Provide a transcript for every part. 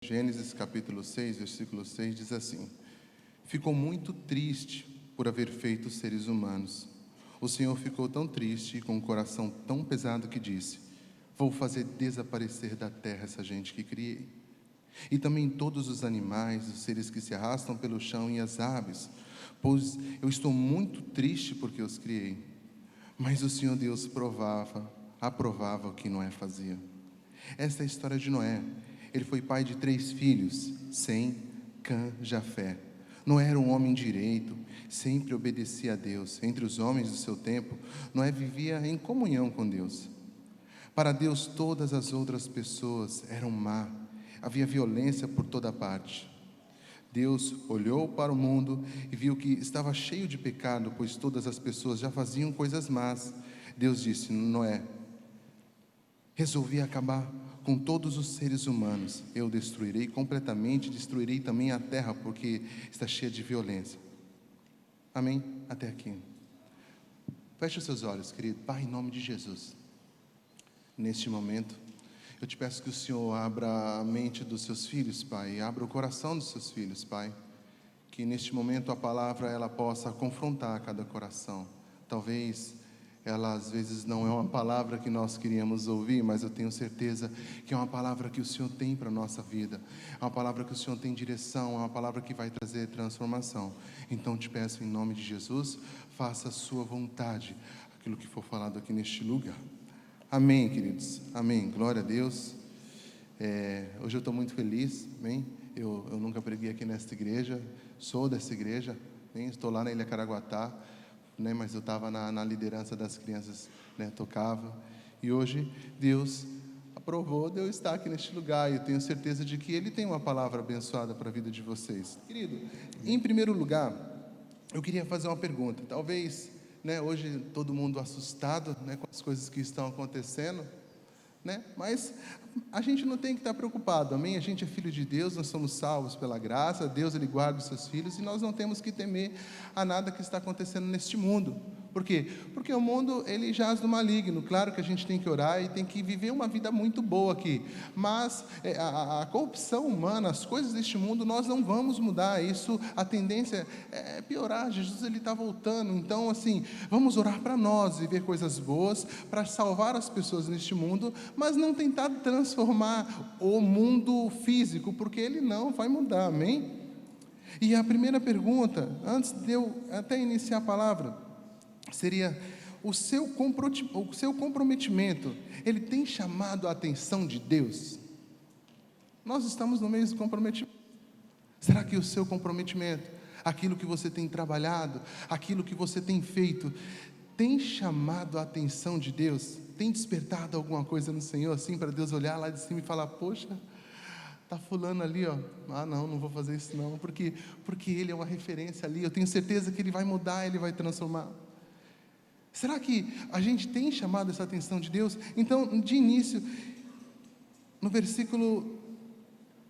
Gênesis capítulo 6, versículo 6 diz assim: ficou muito triste por haver feito os seres humanos. O Senhor ficou tão triste e com o coração tão pesado que disse: vou fazer desaparecer da terra essa gente que criei. E também todos os animais, os seres que se arrastam pelo chão e as aves, pois eu estou muito triste porque os criei. Mas o Senhor Deus aprovava o que Noé fazia. Esta é a história de Noé. Ele foi pai de 3 filhos, Sem, Cã, Jafé. Noé era um homem direito, sempre obedecia a Deus. Entre os homens do seu tempo, Noé vivia em comunhão com Deus. Para Deus, todas as outras pessoas eram má. Havia violência por toda parte. Deus olhou para o mundo e viu que estava cheio de pecado, pois todas as pessoas já faziam coisas más. Deus disse: Noé, resolvi acabar com todos os seres humanos. Eu destruirei completamente, destruirei também a terra, porque está cheia de violência. Amém? Até aqui. Feche os seus olhos, querido. Pai, em nome de Jesus, neste momento, eu te peço que o Senhor abra a mente dos seus filhos, Pai, abra o coração dos seus filhos, Pai, que neste momento a palavra ela possa confrontar cada coração. Talvez ela às vezes não é uma palavra que nós queríamos ouvir, mas eu tenho certeza que é uma palavra que o Senhor tem para a nossa vida, é uma palavra que o Senhor tem direção, é uma palavra que vai trazer transformação. Então te peço em nome de Jesus, faça a sua vontade, aquilo que for falado aqui neste lugar. Amém, queridos, amém, glória a Deus. Hoje eu estou muito feliz, amém? Eu nunca preguei aqui nesta igreja, sou dessa igreja, amém? Estou lá na Ilha Caraguatá, mas eu estava na liderança das crianças, tocava, e hoje Deus aprovou de eu estar aqui neste lugar, e eu tenho certeza de que Ele tem uma palavra abençoada para a vida de vocês. Querido, em primeiro lugar, eu queria fazer uma pergunta. Talvez, hoje todo mundo assustado, com as coisas que estão acontecendo, mas a gente não tem que estar preocupado, amém? A gente é filho de Deus, nós somos salvos pela graça, Deus Ele guarda os seus filhos, e nós não temos que temer a nada que está acontecendo neste mundo. Por quê? Porque o mundo, ele jaz no maligno. Claro que a gente tem que orar e tem que viver uma vida muito boa aqui, mas a corrupção humana, as coisas deste mundo, nós não vamos mudar isso. A tendência é piorar. Jesus, ele está voltando. Então, assim, vamos orar para nós, viver coisas boas, para salvar as pessoas neste mundo, mas não tentar transformar o mundo físico, porque ele não vai mudar, amém? E a primeira pergunta, antes de eu até iniciar a palavra, seria: o seu comprometimento, ele tem chamado a atenção de Deus? Nós estamos no meio do comprometimento. Será que o seu comprometimento, aquilo que você tem trabalhado, aquilo que você tem feito, tem chamado a atenção de Deus? Tem despertado alguma coisa no Senhor, assim, para Deus olhar lá de cima e falar: poxa, está fulano ali, ó. Não vou fazer isso não, porque ele é uma referência ali, eu tenho certeza que ele vai mudar, ele vai transformar. Será que a gente tem chamado essa atenção de Deus? Então, de início, no versículo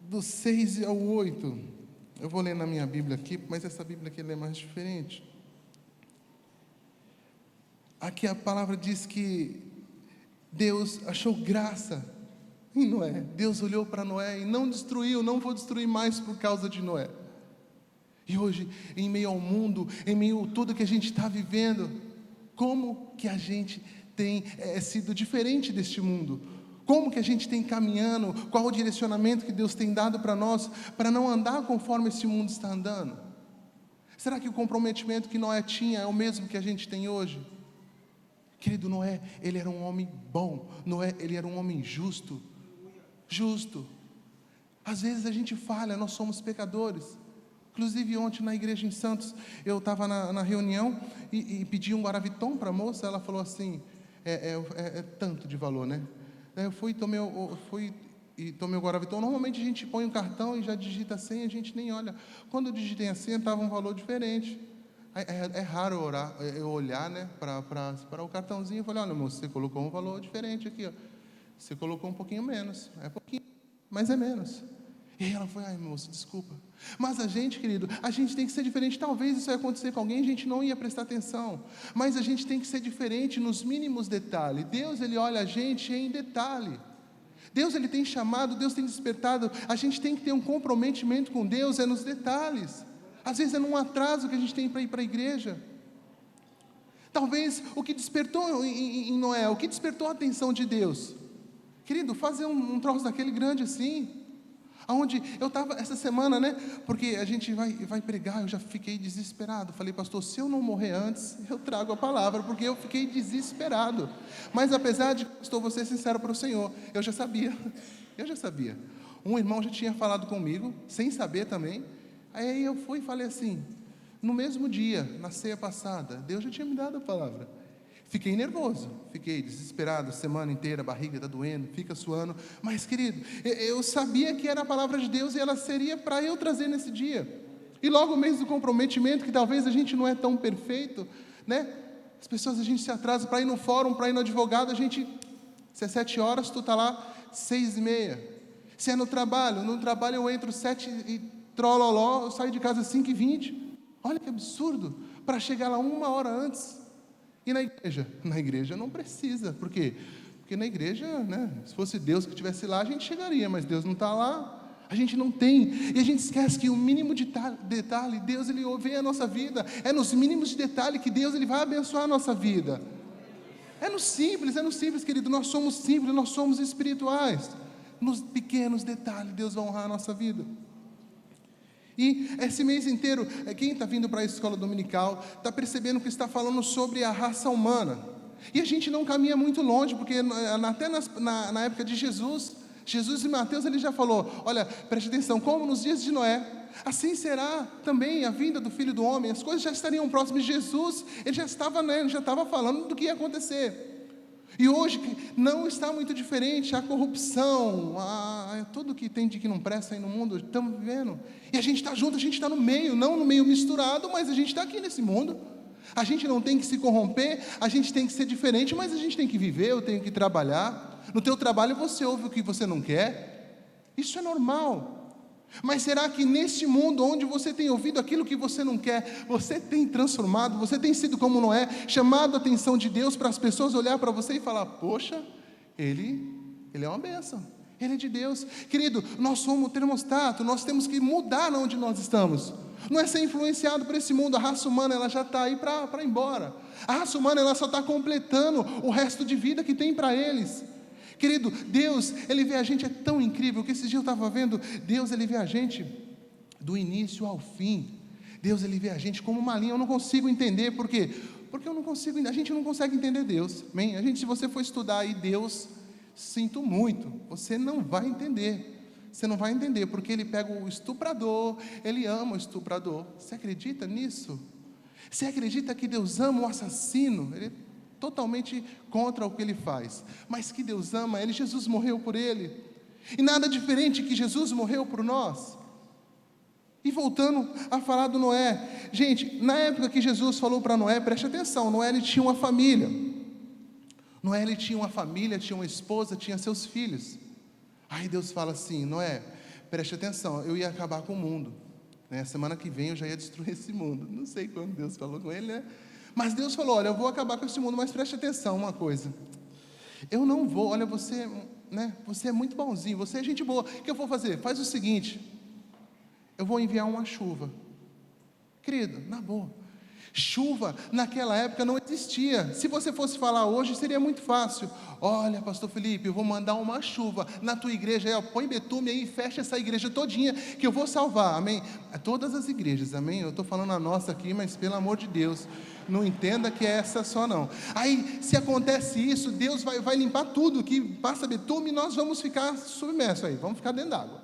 do 6 ao 8, eu vou ler na minha Bíblia aqui, mas essa Bíblia aqui é mais diferente. Aqui a palavra diz que Deus achou graça em Noé. Deus olhou para Noé e não destruiu, não vou destruir mais por causa de Noé. E hoje, em meio ao mundo, em meio a tudo que a gente está vivendo, como que a gente tem sido diferente deste mundo? Como que a gente tem caminhando? Qual o direcionamento que Deus tem dado para nós, para não andar conforme esse mundo está andando? Será que o comprometimento que Noé tinha é o mesmo que a gente tem hoje? Querido, Noé, ele era um homem bom. Noé, ele era um homem justo. Às vezes a gente falha, nós somos pecadores. Inclusive ontem na igreja em Santos, eu estava na reunião e pedi um Guaraviton para a moça. Ela falou assim: é tanto de valor, né? Daí eu fui e tomei o Guaraviton. Normalmente a gente põe um cartão e já digita a senha, a gente nem olha. Quando eu digitei a senha, estava um valor diferente. É raro eu olhar, para o cartãozinho. Eu falei: olha, moça, você colocou um valor diferente aqui, ó. Você colocou um pouquinho menos. É pouquinho, mas é menos. E ela foi: ai, moço, desculpa. Mas a gente, querido, a gente tem que ser diferente. Talvez isso ia acontecer com alguém, a gente não ia prestar atenção, mas a gente tem que ser diferente nos mínimos detalhes. Deus, ele olha a gente em detalhe. Deus, Ele tem chamado, Deus tem despertado. A gente tem que ter um comprometimento com Deus, é nos detalhes. Às vezes é num atraso que a gente tem para ir para a igreja. Talvez o que despertou em Noé, o que despertou a atenção de Deus, querido, fazer um troço daquele grande assim, aonde eu estava essa semana, né, porque a gente vai pregar, eu já fiquei desesperado, falei, pastor, se eu não morrer antes, eu trago a palavra, porque eu fiquei desesperado, mas apesar de, pastor, vou ser sincero para o Senhor, eu já sabia, um irmão já tinha falado comigo, sem saber também, aí eu fui e falei assim, no mesmo dia, na ceia passada, Deus já tinha me dado a palavra. Fiquei nervoso, fiquei desesperado, semana inteira, a barriga está doendo, fica suando. Mas, querido, eu sabia que era a palavra de Deus e ela seria para eu trazer nesse dia. E logo mesmo do comprometimento, que talvez a gente não é tão perfeito, né? As pessoas, a gente se atrasa para ir no fórum, para ir no advogado, se é 7 horas, tu está lá 6h30. Se é no trabalho eu entro 7 e trololó, eu saio de casa 5h20. Olha que absurdo, para chegar lá 1 hora antes. E na igreja? Na igreja não precisa. Por quê? Porque na igreja, né, se fosse Deus que estivesse lá, a gente chegaria, mas Deus não está lá. A gente não tem. E a gente esquece que o mínimo de detalhe, Deus, Ele vê a nossa vida. É nos mínimos de detalhe que Deus, Ele vai abençoar a nossa vida. É no simples, querido. Nós somos simples, nós somos espirituais. Nos pequenos detalhes, Deus vai honrar a nossa vida. E esse mês inteiro, quem está vindo para a escola dominical, está percebendo que está falando sobre a raça humana. E a gente não caminha muito longe, porque até na época de Jesus em Mateus, ele já falou, olha, preste atenção, como nos dias de Noé, assim será também a vinda do Filho do Homem, as coisas já estariam próximas. Jesus, ele já estava falando do que ia acontecer. E hoje não está muito diferente, a corrupção, tudo que tem de que não presta aí no mundo, estamos vivendo. E a gente está junto, a gente está no meio, não no meio misturado, mas a gente está aqui nesse mundo. A gente não tem que se corromper, a gente tem que ser diferente, mas a gente tem que viver, eu tenho que trabalhar. No teu trabalho você ouve o que você não quer, isso é normal. Mas será que neste mundo onde você tem ouvido aquilo que você não quer, você tem transformado, você tem sido como Noé, chamado a atenção de Deus para as pessoas olhar para você e falar, poxa, ele é uma bênção, ele é de Deus. Querido, nós somos o termostato, nós temos que mudar onde nós estamos. Não é ser influenciado por esse mundo. A raça humana, ela já está aí para ir embora. A raça humana, ela só está completando o resto de vida que tem para eles. Querido, Deus, Ele vê a gente, é tão incrível, que esses dias eu estava vendo, Deus, Ele vê a gente do início ao fim. Deus, Ele vê a gente como uma linha. Eu não consigo entender, por quê? Porque a gente não consegue entender Deus, amém? Se você for estudar aí Deus, sinto muito, você não vai entender. Você não vai entender, porque Ele pega o estuprador, Ele ama o estuprador. Você acredita nisso? Você acredita que Deus ama o assassino? Ele totalmente contra o que ele faz, mas que Deus ama ele, Jesus morreu por ele, e nada diferente que Jesus morreu por nós. E voltando a falar do Noé, gente, na época que Jesus falou para Noé, preste atenção, Noé, ele tinha uma família, tinha uma esposa, tinha seus filhos. Aí Deus fala assim, Noé, preste atenção, eu ia acabar com o mundo, né? Semana que vem eu já ia destruir esse mundo, não sei quando Deus falou com ele, né? Mas Deus falou, olha, eu vou acabar com esse mundo, mas preste atenção uma coisa, eu não vou, olha, você é muito bonzinho, você é gente boa, o que eu vou fazer? Faz o seguinte, eu vou enviar uma chuva. Querido, na boa, chuva naquela época não existia. Se você fosse falar hoje, seria muito fácil. Olha, pastor Felipe, eu vou mandar uma chuva na tua igreja, aí, ó, põe betume aí e fecha essa igreja todinha, que eu vou salvar, amém? Todas as igrejas, amém? Eu estou falando a nossa aqui, mas pelo amor de Deus, não entenda que é essa só não. Aí, se acontece isso, Deus vai limpar tudo, que passa betume, e nós vamos ficar submersos aí, vamos ficar dentro d'água.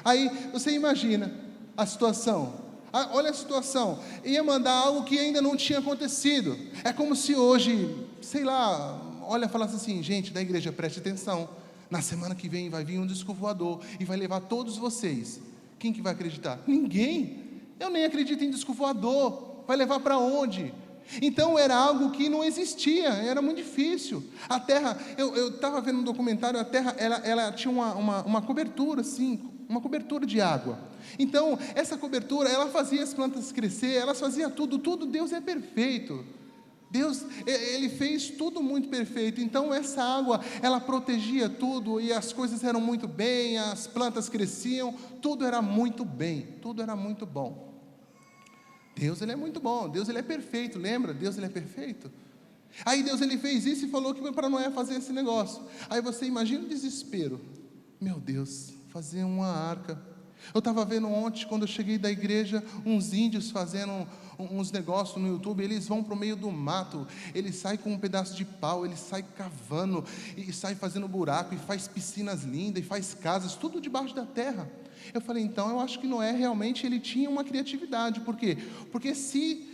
Aí, você imagina a situação. Olha a situação, ia mandar algo que ainda não tinha acontecido. É como se hoje, sei lá, olha, falasse assim, gente da igreja, preste atenção, na semana que vem vai vir um disco voador e vai levar todos vocês. Quem que vai acreditar? Ninguém. Eu nem acredito em disco voador. Vai levar para onde? Então era algo que não existia, era muito difícil. A terra, eu estava vendo um documentário, a terra ela tinha uma cobertura assim, uma cobertura de água. Então essa cobertura, ela fazia as plantas crescer, ela fazia tudo, Deus é perfeito. Deus, Ele fez tudo muito perfeito. Então essa água, ela protegia tudo, e as coisas eram muito bem, as plantas cresciam, tudo era muito bem, tudo era muito bom. Deus, Ele é muito bom, Deus, Ele é perfeito, lembra? Deus, Ele é perfeito. Aí Deus, Ele fez isso e falou que foi para Noé fazer esse negócio. Aí você imagina o desespero. Meu Deus, fazer uma arca. Eu estava vendo ontem, quando eu cheguei da igreja, uns índios fazendo uns negócios no YouTube. Eles vão para o meio do mato, eles saem com um pedaço de pau, eles saem cavando, e saem fazendo buraco, e faz piscinas lindas, e faz casas, tudo debaixo da terra. Eu falei, então, eu acho que Noé realmente ele tinha uma criatividade. Por quê? Porque se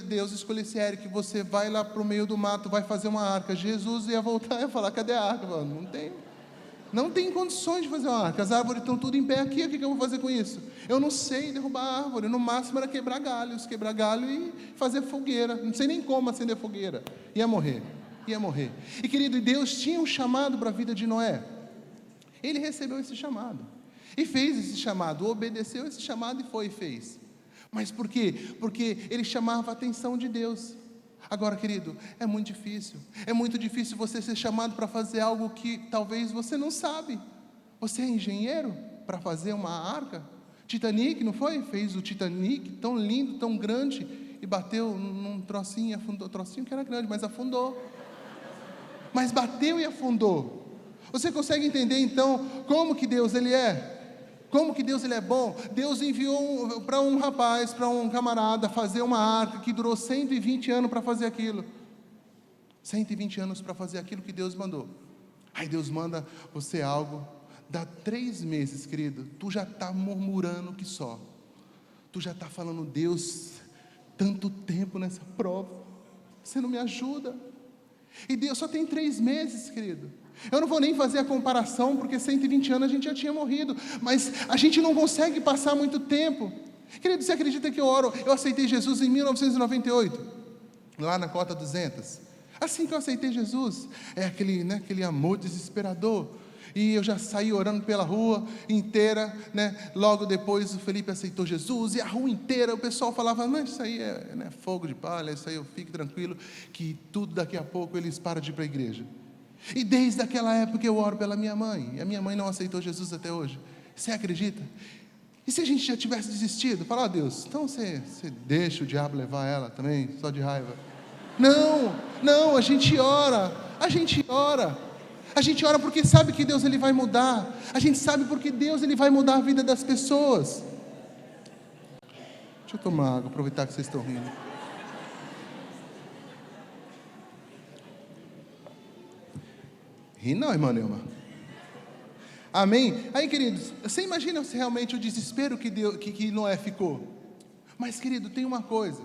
Deus escolhesse Eric, você vai lá para o meio do mato, vai fazer uma arca, Jesus ia voltar e ia falar, cadê a arca? Não tem condições de fazer uma arca, as árvores estão tudo em pé aqui, o que eu vou fazer com isso? Eu não sei derrubar a árvore, no máximo era quebrar galho e fazer fogueira, não sei nem como acender fogueira, ia morrer. E querido, Deus tinha um chamado para a vida de Noé, ele recebeu esse chamado, e fez esse chamado, obedeceu esse chamado e fez. Mas por quê? Porque ele chamava a atenção de Deus. Agora, querido, é muito difícil você ser chamado para fazer algo que talvez você não sabe. Você é engenheiro para fazer uma arca? Titanic, não foi? Fez o Titanic, tão lindo, tão grande, e bateu num trocinho, afundou, trocinho que era grande, mas afundou. Mas bateu e afundou. Você consegue entender então como que Deus Ele é? Como que Deus Ele é bom? Deus enviou para um rapaz, para um camarada, fazer uma arca que durou 120 anos para fazer aquilo. 120 anos para fazer aquilo que Deus mandou. Aí Deus manda você algo, dá 3 meses, querido, tu já está murmurando que só. Tu já está falando, Deus, tanto tempo nessa prova, você não me ajuda. E Deus só tem 3 meses, querido. Eu não vou nem fazer a comparação, porque 120 anos a gente já tinha morrido, mas a gente não consegue passar muito tempo. Querido, você acredita que eu aceitei Jesus em 1998, lá na cota 200? Assim que eu aceitei Jesus, aquele amor desesperador, e eu já saí orando pela rua inteira, logo depois o Felipe aceitou Jesus, e a rua inteira, o pessoal falava, mas isso aí é fogo de palha, isso aí fique tranquilo, que tudo daqui a pouco eles param de ir para a igreja. E desde aquela época eu oro pela minha mãe, e a minha mãe não aceitou Jesus até hoje. Você acredita? E se a gente já tivesse desistido? Fala, Deus, então você deixa o diabo levar ela também, só de raiva? Não, a gente ora porque sabe que Deus Ele vai mudar, a gente sabe porque Deus Ele vai mudar a vida das pessoas. Deixa eu tomar água, aproveitar que vocês estão rindo. Ri não, irmã Neuma. Amém? Aí, queridos, você imagina realmente o desespero que Noé ficou? Mas, querido, tem uma coisa.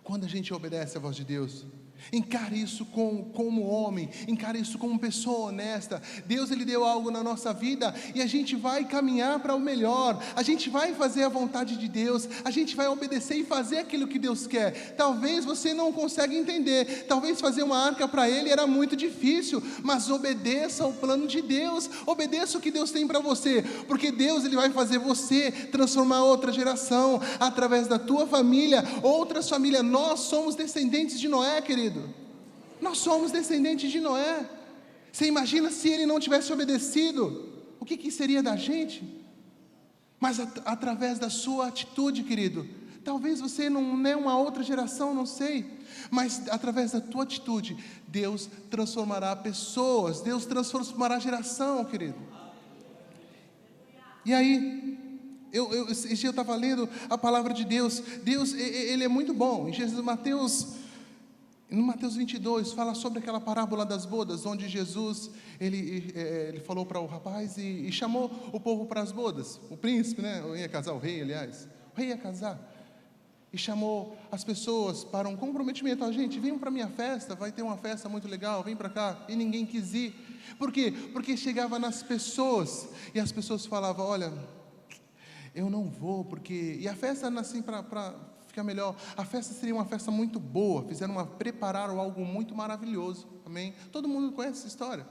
Quando a gente obedece à voz de Deus, encare isso como homem, encare isso como pessoa honesta. Deus Ele deu algo na nossa vida e a gente vai caminhar para o melhor, a gente vai fazer a vontade de Deus, a gente vai obedecer e fazer aquilo que Deus quer. Talvez você não consiga entender, talvez fazer uma arca para Ele era muito difícil, mas obedeça ao plano de Deus, obedeça o que Deus tem para você, porque Deus Ele vai fazer você transformar outra geração, através da tua família, outras famílias. Nós somos descendentes de Noé, querido. Nós somos descendentes de Noé. Você imagina se ele não tivesse obedecido, o que seria da gente? Mas através da sua atitude, querido, talvez você não é uma outra geração, não sei, mas através da tua atitude, Deus transformará pessoas, Deus transformará a geração, querido. E aí, esse dia eu estava lendo a palavra de Deus. Deus, Ele é muito bom. No Mateus 22, fala sobre aquela parábola das bodas, onde Jesus, ele falou para o rapaz e chamou o povo para as bodas. O príncipe, ia casar, o rei, aliás. O rei ia casar. E chamou as pessoas para um comprometimento. Gente, venham para a minha festa, vai ter uma festa muito legal, vem para cá. E ninguém quis ir. Por quê? Porque chegava nas pessoas, e as pessoas falavam, olha, eu não vou, porque... E a festa, assim, para ficar melhor, a festa seria uma festa muito boa, prepararam algo muito maravilhoso, amém? Todo mundo conhece essa história.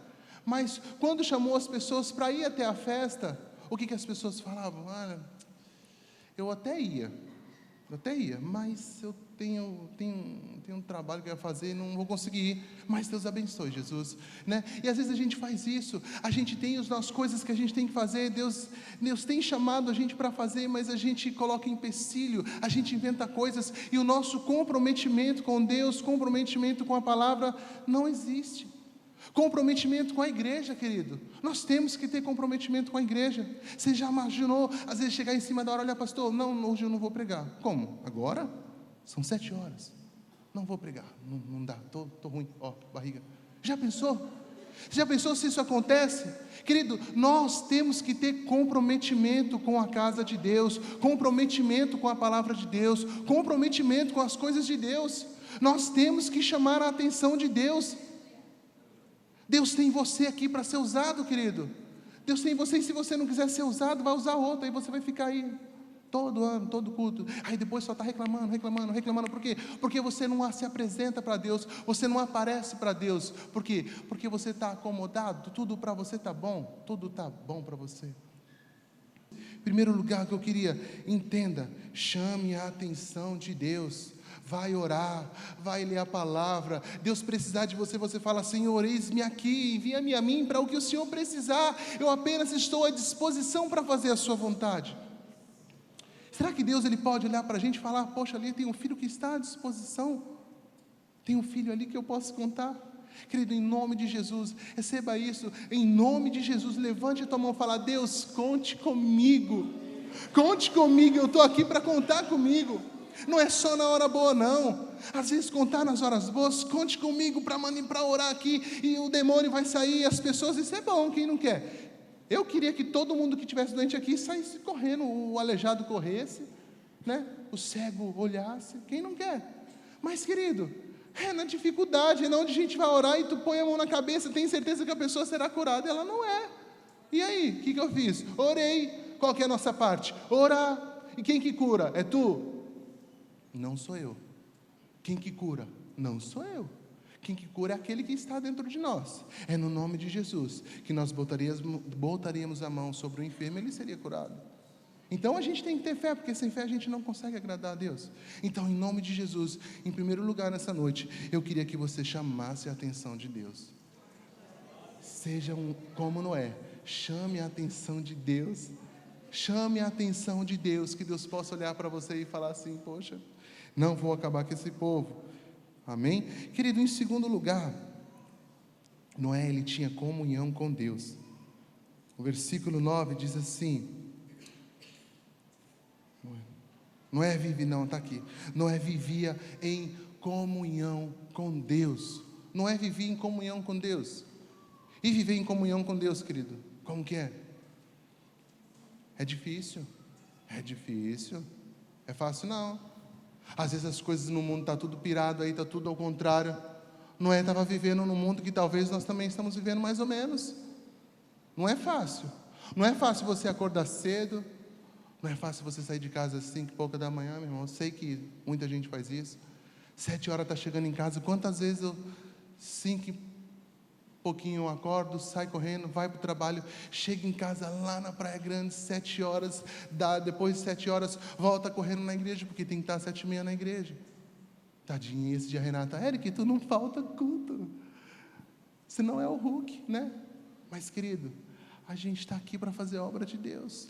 Mas quando chamou as pessoas para ir até a festa, o que as pessoas falavam? Olha, eu até ia, mas eu tenho um trabalho que eu ia fazer e não vou conseguir ir, mas Deus abençoe, Jesus, né? E às vezes a gente faz isso, a gente tem as nossas coisas que a gente tem que fazer, Deus tem chamado a gente para fazer, mas a gente coloca empecilho, a gente inventa coisas, e o nosso comprometimento com Deus, comprometimento com a palavra, não existe. Comprometimento com a igreja, querido, nós temos que ter comprometimento com a igreja. Você já imaginou, às vezes chegar em cima da hora, olha pastor, não, hoje eu não vou pregar. Como? Agora? São 7 horas, não vou pregar, não dá, tô ruim, barriga. Já pensou se isso acontece? Querido, nós temos que ter comprometimento com a casa de Deus, comprometimento com a palavra de Deus, comprometimento com as coisas de Deus. Nós temos que chamar a atenção de Deus. Deus tem você aqui para ser usado, querido. Deus tem você, e se você não quiser ser usado, vai usar outro, aí você vai ficar aí todo ano, todo culto, aí depois só está reclamando, por quê? Porque você não se apresenta para Deus, você não aparece para Deus, por quê? Porque você está acomodado, tudo para você está bom, tudo está bom para você. Em primeiro lugar que eu queria, entenda, chame a atenção de Deus. Vai orar, vai ler a palavra. Deus precisar de você, você fala: Senhor, eis-me aqui, envia-me a mim para o que o Senhor precisar, eu apenas estou à disposição para fazer a sua vontade. Será que Deus ele pode olhar para a gente e falar: poxa, ali tem um filho que está à disposição, tem um filho ali que eu posso contar? Querido, em nome de Jesus, receba isso, em nome de Jesus, levante a tua mão e fala: Deus, conte comigo, eu estou aqui para contar comigo. Não é só na hora boa não, às vezes contar nas horas boas, conte comigo para orar aqui, e o demônio vai sair, as pessoas, isso é bom, quem não quer? Eu queria que todo mundo que estivesse doente aqui saísse correndo, o aleijado corresse, né? O cego olhasse, quem não quer? Mas querido, é na dificuldade, é na onde a gente vai orar e tu põe a mão na cabeça, tem certeza que a pessoa será curada, ela não é. E aí, o que eu fiz? Orei. Qual que é a nossa parte? Orar. E quem que cura? É tu? Não sou eu. Quem que cura? Não sou eu. Quem que cura é aquele que está dentro de nós. É no nome de Jesus que nós botaríamos a mão sobre o enfermo e ele seria curado. Então a gente tem que ter fé, porque sem fé a gente não consegue agradar a Deus. Então, em nome de Jesus, em primeiro lugar nessa noite, eu queria que você chamasse a atenção de Deus. Seja como Noé, chame a atenção de Deus. Chame a atenção de Deus, que Deus possa olhar para você e falar assim: poxa, não vou acabar com esse povo. Amém? Querido, em segundo lugar, Noé, ele tinha comunhão com Deus. O versículo 9 diz assim, Noé vivia em comunhão com Deus. Noé vivia em comunhão com Deus. E viver em comunhão com Deus, querido, como que é? É difícil, é fácil não. Às vezes as coisas no mundo estão tudo pirado aí, está tudo ao contrário. Noé estava vivendo num mundo que talvez nós também estamos vivendo mais ou menos. Não é fácil você acordar cedo, não é fácil você sair de casa às 5:pouca da manhã, meu irmão. Eu sei que muita gente faz isso. 7 horas está chegando em casa, quantas vezes eu 5:pouquinho eu acordo, sai correndo, vai para o trabalho, chega em casa lá na Praia Grande, 7 horas, depois de 7 horas, volta correndo na igreja, porque tem que estar às 7:30 na igreja. Tadinha, esse dia a Renata: Eric, tu não falta culto, senão é o Hulk, né? Mas querido, a gente está aqui para fazer a obra de Deus.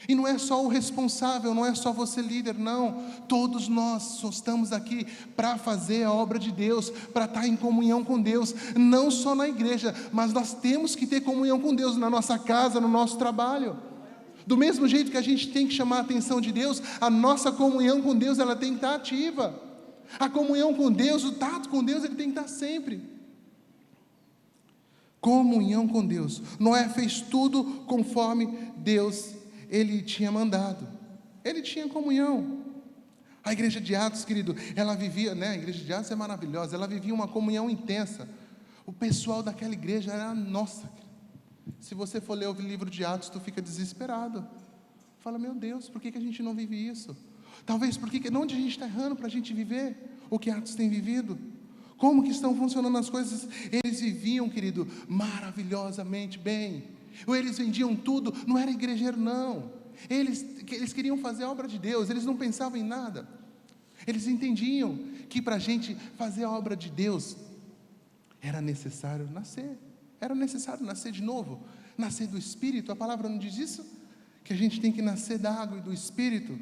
E não é só o responsável, não é só você líder, não. Todos nós estamos aqui para fazer a obra de Deus, para estar em comunhão com Deus, não só na igreja, mas nós temos que ter comunhão com Deus na nossa casa, no nosso trabalho. Do mesmo jeito que a gente tem que chamar a atenção de Deus, a nossa comunhão com Deus, ela tem que estar ativa. A comunhão com Deus, o tato com Deus, ele tem que estar sempre. Comunhão com Deus. Noé fez tudo conforme Deus ele tinha mandado. Ele tinha comunhão. A igreja de Atos, querido, ela vivia, né? A igreja de Atos é maravilhosa. Ela vivia uma comunhão intensa. O pessoal daquela igreja era nossa. Se você for ler o livro de Atos, tu fica desesperado. Fala: meu Deus, por que a gente não vive isso? Talvez porque onde a gente está errando para a gente viver o que Atos tem vivido? Como que estão funcionando as coisas? Eles viviam, querido, maravilhosamente bem. Ou eles vendiam tudo, não era igrejeiro não. Eles queriam fazer a obra de Deus, eles não pensavam em nada. Eles entendiam que para a gente fazer a obra de Deus, era necessário nascer. Era necessário nascer de novo, nascer do Espírito. A palavra não diz isso? Que a gente tem que nascer da água e do Espírito.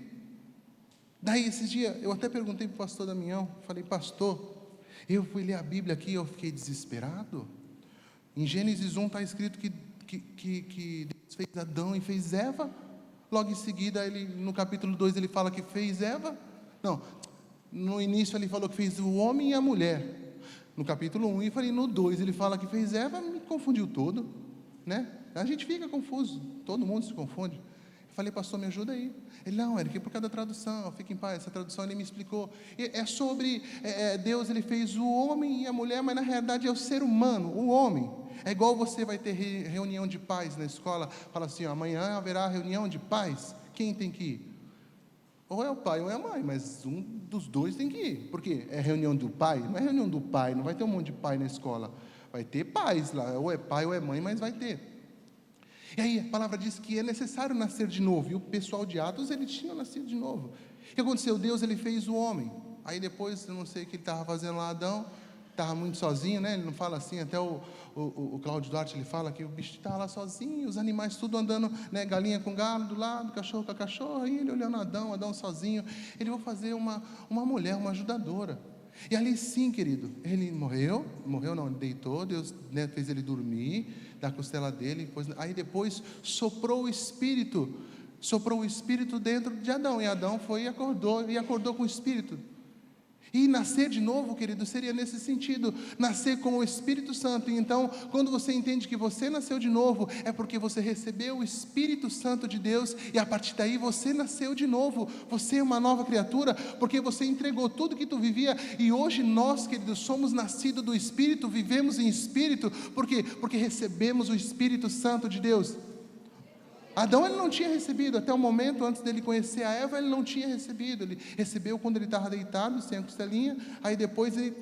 Daí, esses dias, eu até perguntei para o pastor Damião, falei, pastor, eu fui ler a Bíblia aqui e eu fiquei desesperado. Em Gênesis 1 está escrito que Deus fez Adão e fez Eva. Logo em seguida, no capítulo 2, ele fala que fez Eva. Não, no início ele falou que fez o homem e a mulher. No capítulo 1, e falei, no 2 ele fala que fez Eva, me confundiu todo, né? A gente fica confuso, todo mundo se confunde. Eu falei, pastor, me ajuda aí. Ele, não, Eric, é por causa da tradução, fica em paz, essa tradução ele me explicou. É sobre Deus, ele fez o homem e a mulher, mas na realidade é o ser humano, o homem. É igual você vai ter reunião de pais na escola, fala assim, ó, amanhã haverá reunião de pais, quem tem que ir? Ou é o pai ou é a mãe, mas um dos dois tem que ir. Por quê? É reunião do pai? Não é reunião do pai, não vai ter um monte de pai na escola. Vai ter pais lá, ou é pai ou é mãe, mas vai ter. E aí a palavra diz que é necessário nascer de novo. E o pessoal de Atos, eles tinham nascido de novo. O que aconteceu? Deus, ele fez o homem. Aí depois, eu não sei o que ele estava fazendo lá, Adão, estava muito sozinho, né? Ele não fala assim, até o Cláudio Duarte, ele fala que o bicho estava lá sozinho, os animais tudo andando, né? Galinha com galo do lado, cachorro com a cachorra, e ele olhando Adão sozinho. Ele vai fazer uma mulher, uma ajudadora. E ali sim, querido, ele morreu não, ele deitou, Deus, né, fez ele dormir, da costela dele, aí depois soprou o Espírito dentro de Adão, e Adão foi e acordou com o Espírito. E nascer de novo, querido, seria nesse sentido, nascer com o Espírito Santo. E então, quando você entende que você nasceu de novo, é porque você recebeu o Espírito Santo de Deus, e a partir daí você nasceu de novo, você é uma nova criatura, porque você entregou tudo que tu vivia, e hoje nós, queridos, somos nascidos do Espírito, vivemos em Espírito. Por quê? Porque recebemos o Espírito Santo de Deus. Adão, ele não tinha recebido, até o momento antes dele conhecer a Eva, ele não tinha recebido. Ele recebeu quando ele estava deitado, sem a costelinha, aí depois ele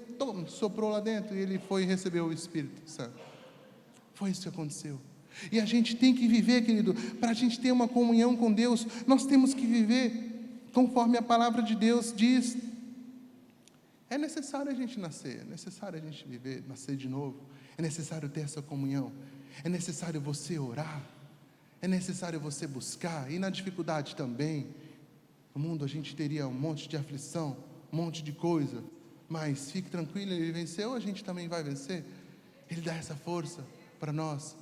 soprou lá dentro, e ele foi e recebeu o Espírito Santo. Foi isso que aconteceu. E a gente tem que viver, querido, para a gente ter uma comunhão com Deus, nós temos que viver conforme a palavra de Deus diz. É necessário a gente nascer, é necessário a gente viver, nascer de novo, é necessário ter essa comunhão, é necessário você orar, é necessário você buscar, e na dificuldade também. No mundo a gente teria um monte de aflição, um monte de coisa, mas fique tranquilo, Ele venceu, a gente também vai vencer. Ele dá essa força para nós.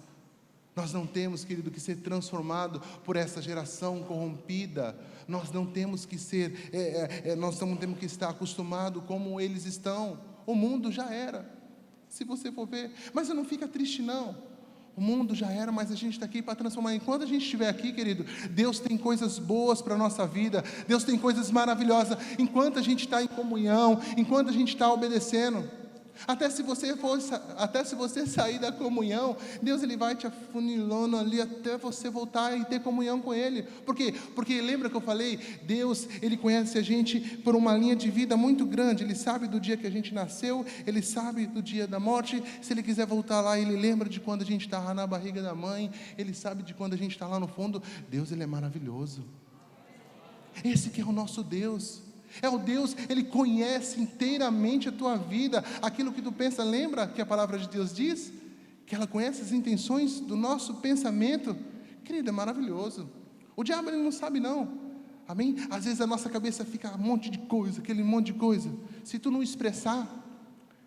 Nós não temos, querido, que ser transformado por essa geração corrompida. Nós não temos que ser, nós não temos que estar acostumado como eles estão. O mundo já era, se você for ver. Mas não fica triste não. O mundo já era, mas a gente está aqui para transformar. Enquanto a gente estiver aqui, querido, Deus tem coisas boas para a nossa vida. Deus tem coisas maravilhosas. Enquanto a gente está em comunhão, enquanto a gente está obedecendo. Até se você sair da comunhão, Deus, Ele vai te afunilando ali até você voltar e ter comunhão com Ele. Por quê? Porque lembra que eu falei, Deus, Ele conhece a gente por uma linha de vida muito grande. Ele sabe do dia que a gente nasceu, Ele sabe do dia da morte. Se Ele quiser voltar lá, Ele lembra de quando a gente estava na barriga da mãe, Ele sabe de quando a gente está lá no fundo. Deus, Ele é maravilhoso. Esse que é o nosso Deus. É o Deus, Ele conhece inteiramente a tua vida, aquilo que tu pensa. Lembra que a palavra de Deus diz? Que ela conhece as intenções do nosso pensamento. Querido, é maravilhoso. O diabo, ele não sabe não, amém? Às vezes a nossa cabeça fica um monte de coisa, aquele monte de coisa. Se tu não expressar,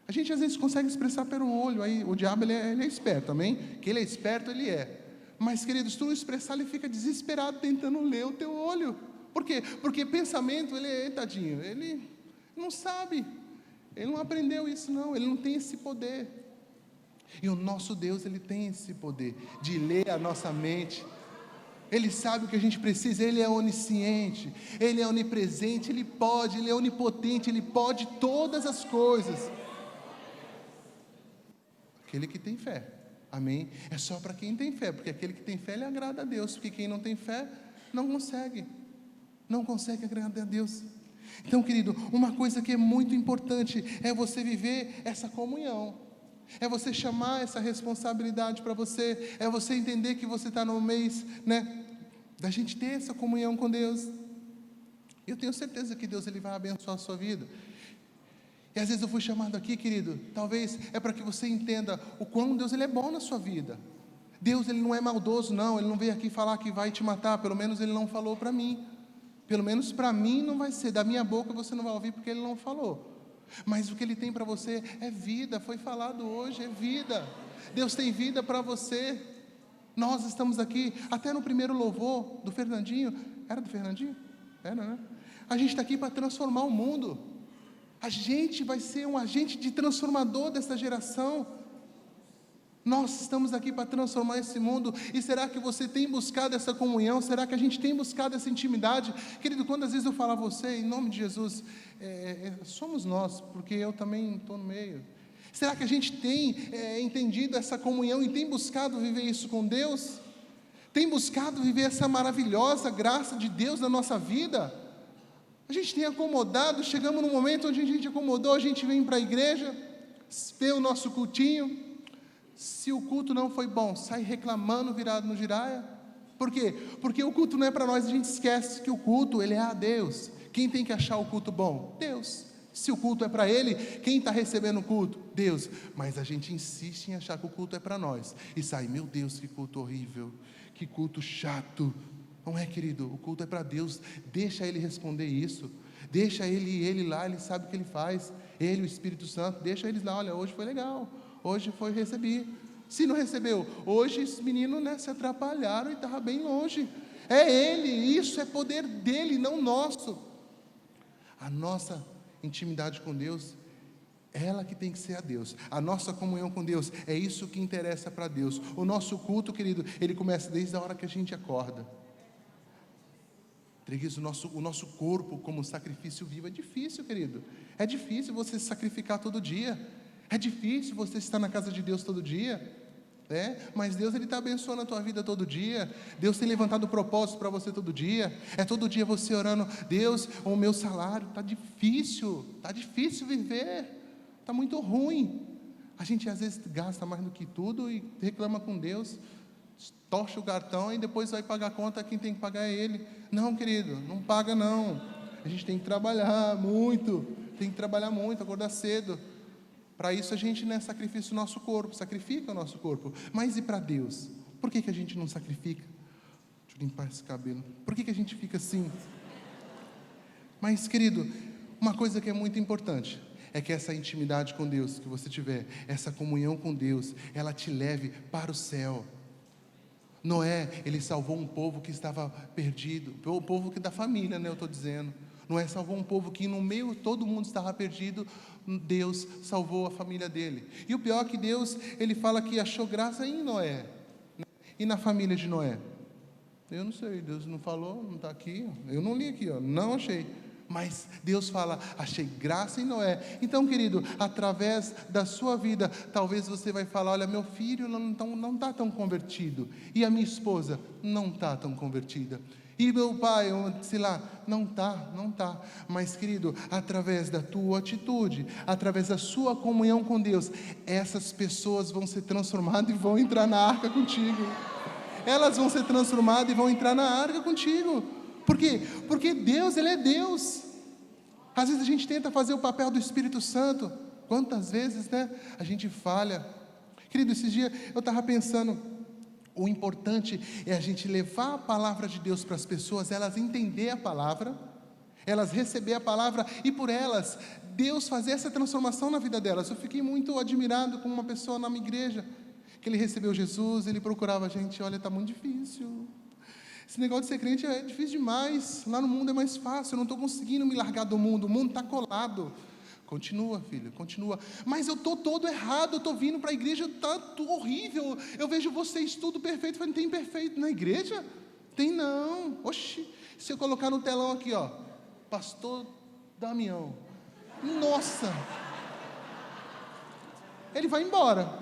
a gente às vezes consegue expressar pelo olho. Aí o diabo, ele é esperto, amém? Que ele é esperto, ele é. Mas, querido, se tu não expressar, ele fica desesperado tentando ler o teu olho. Por quê? Porque pensamento, tadinho, ele não sabe, ele não aprendeu isso não, ele não tem esse poder. E o nosso Deus, Ele tem esse poder de ler a nossa mente. Ele sabe o que a gente precisa, Ele é onisciente, Ele é onipresente, Ele é onipotente, Ele pode todas as coisas. Aquele que tem fé, amém? É só para quem tem fé, porque aquele que tem fé, ele agrada a Deus, porque quem não tem fé, não consegue agradar a Deus. Então, querido, uma coisa que é muito importante é você viver essa comunhão, é você chamar essa responsabilidade para você, é você entender que você está no mês, né, da gente ter essa comunhão com Deus. Eu tenho certeza que Deus ele vai abençoar a sua vida. E às vezes eu fui chamado aqui, querido, talvez é para que você entenda o quão Deus ele é bom na sua vida. Deus ele não é maldoso não, ele não veio aqui falar que vai te matar, pelo menos ele não falou para mim. Pelo menos para mim não vai ser, da minha boca você não vai ouvir porque ele não falou. Mas o que ele tem para você é vida, foi falado hoje, é vida. Deus tem vida para você. Nós estamos aqui, até no primeiro louvor do Fernandinho, era do Fernandinho? Era, né? A gente está aqui para transformar o mundo. A gente vai ser um agente de transformador dessa geração. Nós estamos aqui para transformar esse mundo. E será que você tem buscado essa comunhão? Será que a gente tem buscado essa intimidade? Querido, quantas vezes eu falo a você, em nome de Jesus, somos nós, porque eu também estou no meio. Será que a gente tem entendido essa comunhão e tem buscado viver isso com Deus? Tem buscado viver essa maravilhosa graça de Deus na nossa vida? A gente tem acomodado, chegamos num momento onde a gente acomodou, a gente vem para a igreja, vê o nosso cultinho, se o culto não foi bom, sai reclamando virado no giraia. Por quê? Porque o culto não é para nós, a gente esquece que o culto, ele é a Deus. Quem tem que achar o culto bom? Deus. Se o culto é para Ele, quem está recebendo o culto? Deus. Mas a gente insiste em achar que o culto é para nós, e sai, meu Deus, que culto horrível, que culto chato. Não é, querido, o culto é para Deus. Deixa Ele responder isso, deixa Ele lá, Ele sabe o que Ele faz, Ele, o Espírito Santo, deixa eles lá, olha, hoje foi legal, hoje foi receber. Se não recebeu, hoje os meninos se atrapalharam e estavam bem longe. É Ele, isso é poder dEle, não nosso. A nossa intimidade com Deus, ela que tem que ser a Deus. A nossa comunhão com Deus, é isso que interessa para Deus. O nosso culto, querido, ele começa desde a hora que a gente acorda. O nosso corpo como sacrifício vivo é difícil, querido. É difícil você se sacrificar todo dia. É difícil você estar na casa de Deus todo dia. Mas Deus ele está abençoando a tua vida todo dia. Deus tem levantado propósitos para você todo dia. É todo dia você orando, Deus, o meu salário está difícil viver, está muito ruim. A gente às vezes gasta mais do que tudo e reclama com Deus, torce o cartão e depois vai pagar a conta, quem tem que pagar é Ele. Não, querido, não paga não. A gente tem que trabalhar muito, acordar cedo. Para isso a gente sacrifica o nosso corpo. Mas e para Deus? Por que a gente não sacrifica? Deixa eu limpar esse cabelo. Por que a gente fica assim? Mas, querido, uma coisa que é muito importante é que essa intimidade com Deus que você tiver, essa comunhão com Deus, ela te leve para o céu. Noé, ele salvou um povo que estava perdido, o povo que da família, eu estou dizendo. Noé salvou um povo que no meio todo mundo estava perdido, Deus salvou a família dele. E o pior é que Deus, ele fala que achou graça em Noé, e na família de Noé. Eu não sei, Deus não falou, não está aqui, eu não li aqui, não achei. Mas Deus fala, achei graça em Noé. Então, querido, através da sua vida, talvez você vai falar, olha, meu filho não está tão convertido, e a minha esposa não está tão convertida, e meu pai, sei lá, não está. Mas, querido, através da tua atitude, através da sua comunhão com Deus, essas pessoas vão ser transformadas e vão entrar na arca contigo. Elas vão ser transformadas e vão entrar na arca contigo. Por quê? Porque Deus, Ele é Deus. Às vezes a gente tenta fazer o papel do Espírito Santo. Quantas vezes, a gente falha. Querido, esses dias eu estava pensando, o importante é a gente levar a palavra de Deus para as pessoas, elas entender a palavra, elas receber a palavra, e por elas, Deus fazer essa transformação na vida delas. Eu fiquei muito admirado com uma pessoa na minha igreja, que ele recebeu Jesus, ele procurava a gente, olha, está muito difícil. Esse negócio de ser crente é difícil demais, lá no mundo é mais fácil, eu não estou conseguindo me largar do mundo, o mundo está colado. Continua, filho, continua. Mas eu estou todo errado, eu estou vindo para a igreja, está horrível, eu vejo vocês tudo perfeito. Eu falei, tem perfeito na igreja? Tem não. Oxi, se eu colocar no telão aqui, Pastor Damião, nossa, ele vai embora,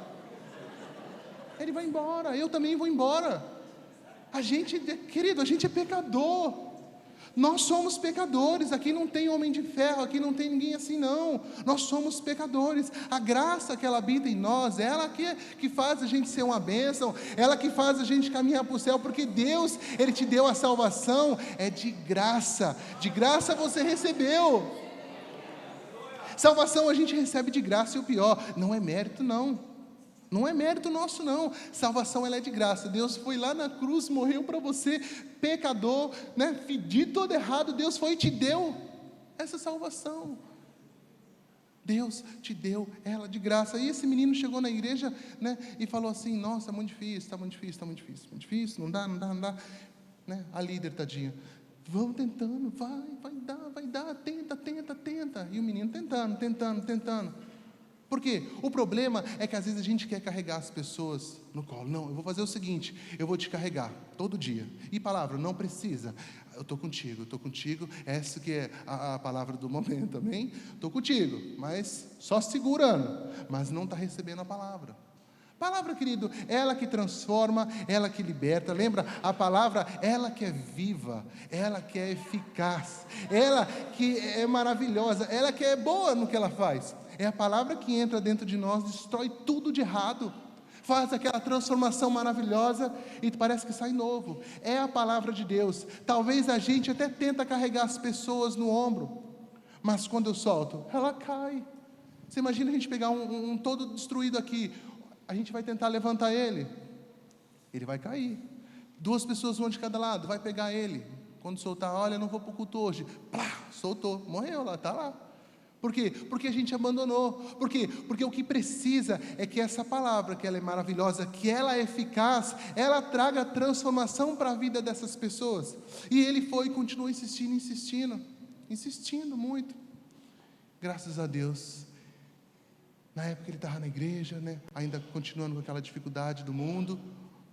eu também vou embora. Querido, a gente é pecador. Nós somos pecadores, aqui não tem homem de ferro, aqui não tem ninguém assim não, nós somos pecadores. A graça que ela habita em nós, ela que faz a gente ser uma bênção, ela que faz a gente caminhar para o céu, porque Deus, Ele te deu a salvação, é de graça você recebeu. Salvação a gente recebe de graça, e o pior, não é mérito não é mérito nosso não, salvação ela é de graça. Deus foi lá na cruz, morreu para você, pecador, né, fedido, todo errado, Deus foi e te deu essa salvação, Deus te deu ela de graça. E esse menino chegou na igreja, né, e falou assim, nossa, muito difícil, muito difícil, não dá, né? A líder, tadinha, vamos tentando, vai dar, tenta, e o menino tentando. Por quê? O problema é que às vezes a gente quer carregar as pessoas no colo. Não, eu vou fazer o seguinte, eu vou te carregar todo dia. E palavra, não precisa. Eu estou contigo, essa que é a palavra do momento, amém? Estou contigo, mas só segurando, mas não está recebendo a palavra. Palavra, querido, ela que transforma, ela que liberta. Lembra? A palavra, ela que é viva, ela que é eficaz, ela que é maravilhosa, ela que é boa no que ela faz. É a palavra que entra dentro de nós, destrói tudo de errado, faz aquela transformação maravilhosa e parece que sai novo. É a palavra de Deus. Talvez a gente até tenta carregar as pessoas no ombro, mas quando eu solto, ela cai. Você imagina a gente pegar um todo destruído aqui, a gente vai tentar levantar ele vai cair. 2 pessoas vão de cada lado, vai pegar ele. Quando soltar, olha, não vou para o culto hoje, plá, soltou, morreu lá, está lá. Por quê? Porque a gente abandonou. Por quê? Porque o que precisa é que essa palavra, que ela é maravilhosa, que ela é eficaz, ela traga transformação para a vida dessas pessoas. E ele foi e continua insistindo muito. Graças a Deus. Na época ele estava na igreja, né? Ainda continuando com aquela dificuldade do mundo.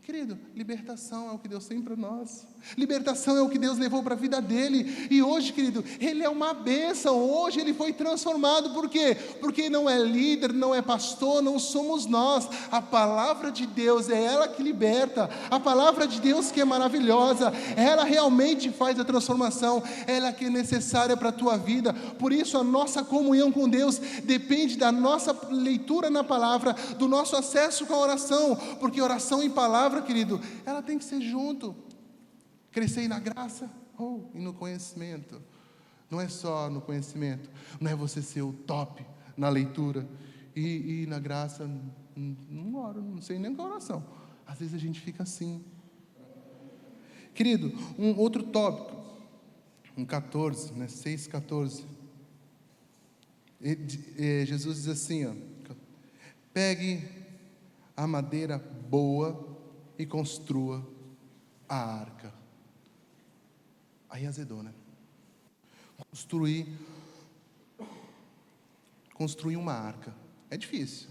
Querido, libertação é o que Deus tem para nós. Libertação é o que Deus levou para a vida dele. E hoje, querido, ele é uma bênção. Hoje ele foi transformado. Por quê? Porque não é líder, não é pastor, não somos nós. A palavra de Deus é ela que liberta. A palavra de Deus que é maravilhosa. Ela realmente faz a transformação. Ela que é necessária para a tua vida. Por isso a nossa comunhão com Deus depende da nossa leitura na palavra, do nosso acesso com a oração. Porque oração em palavra, querido, ela tem que ser junto. Crescer na graça e no conhecimento. Não é só no conhecimento, não é você ser o top na leitura e na graça, não oro, não sei nem qual oração. Às vezes a gente fica assim. Querido, um outro tópico, 14, 6,14. Jesus diz assim, ó, pegue a madeira boa e construa a arca. Aí azedou, né? Construir uma arca. É difícil.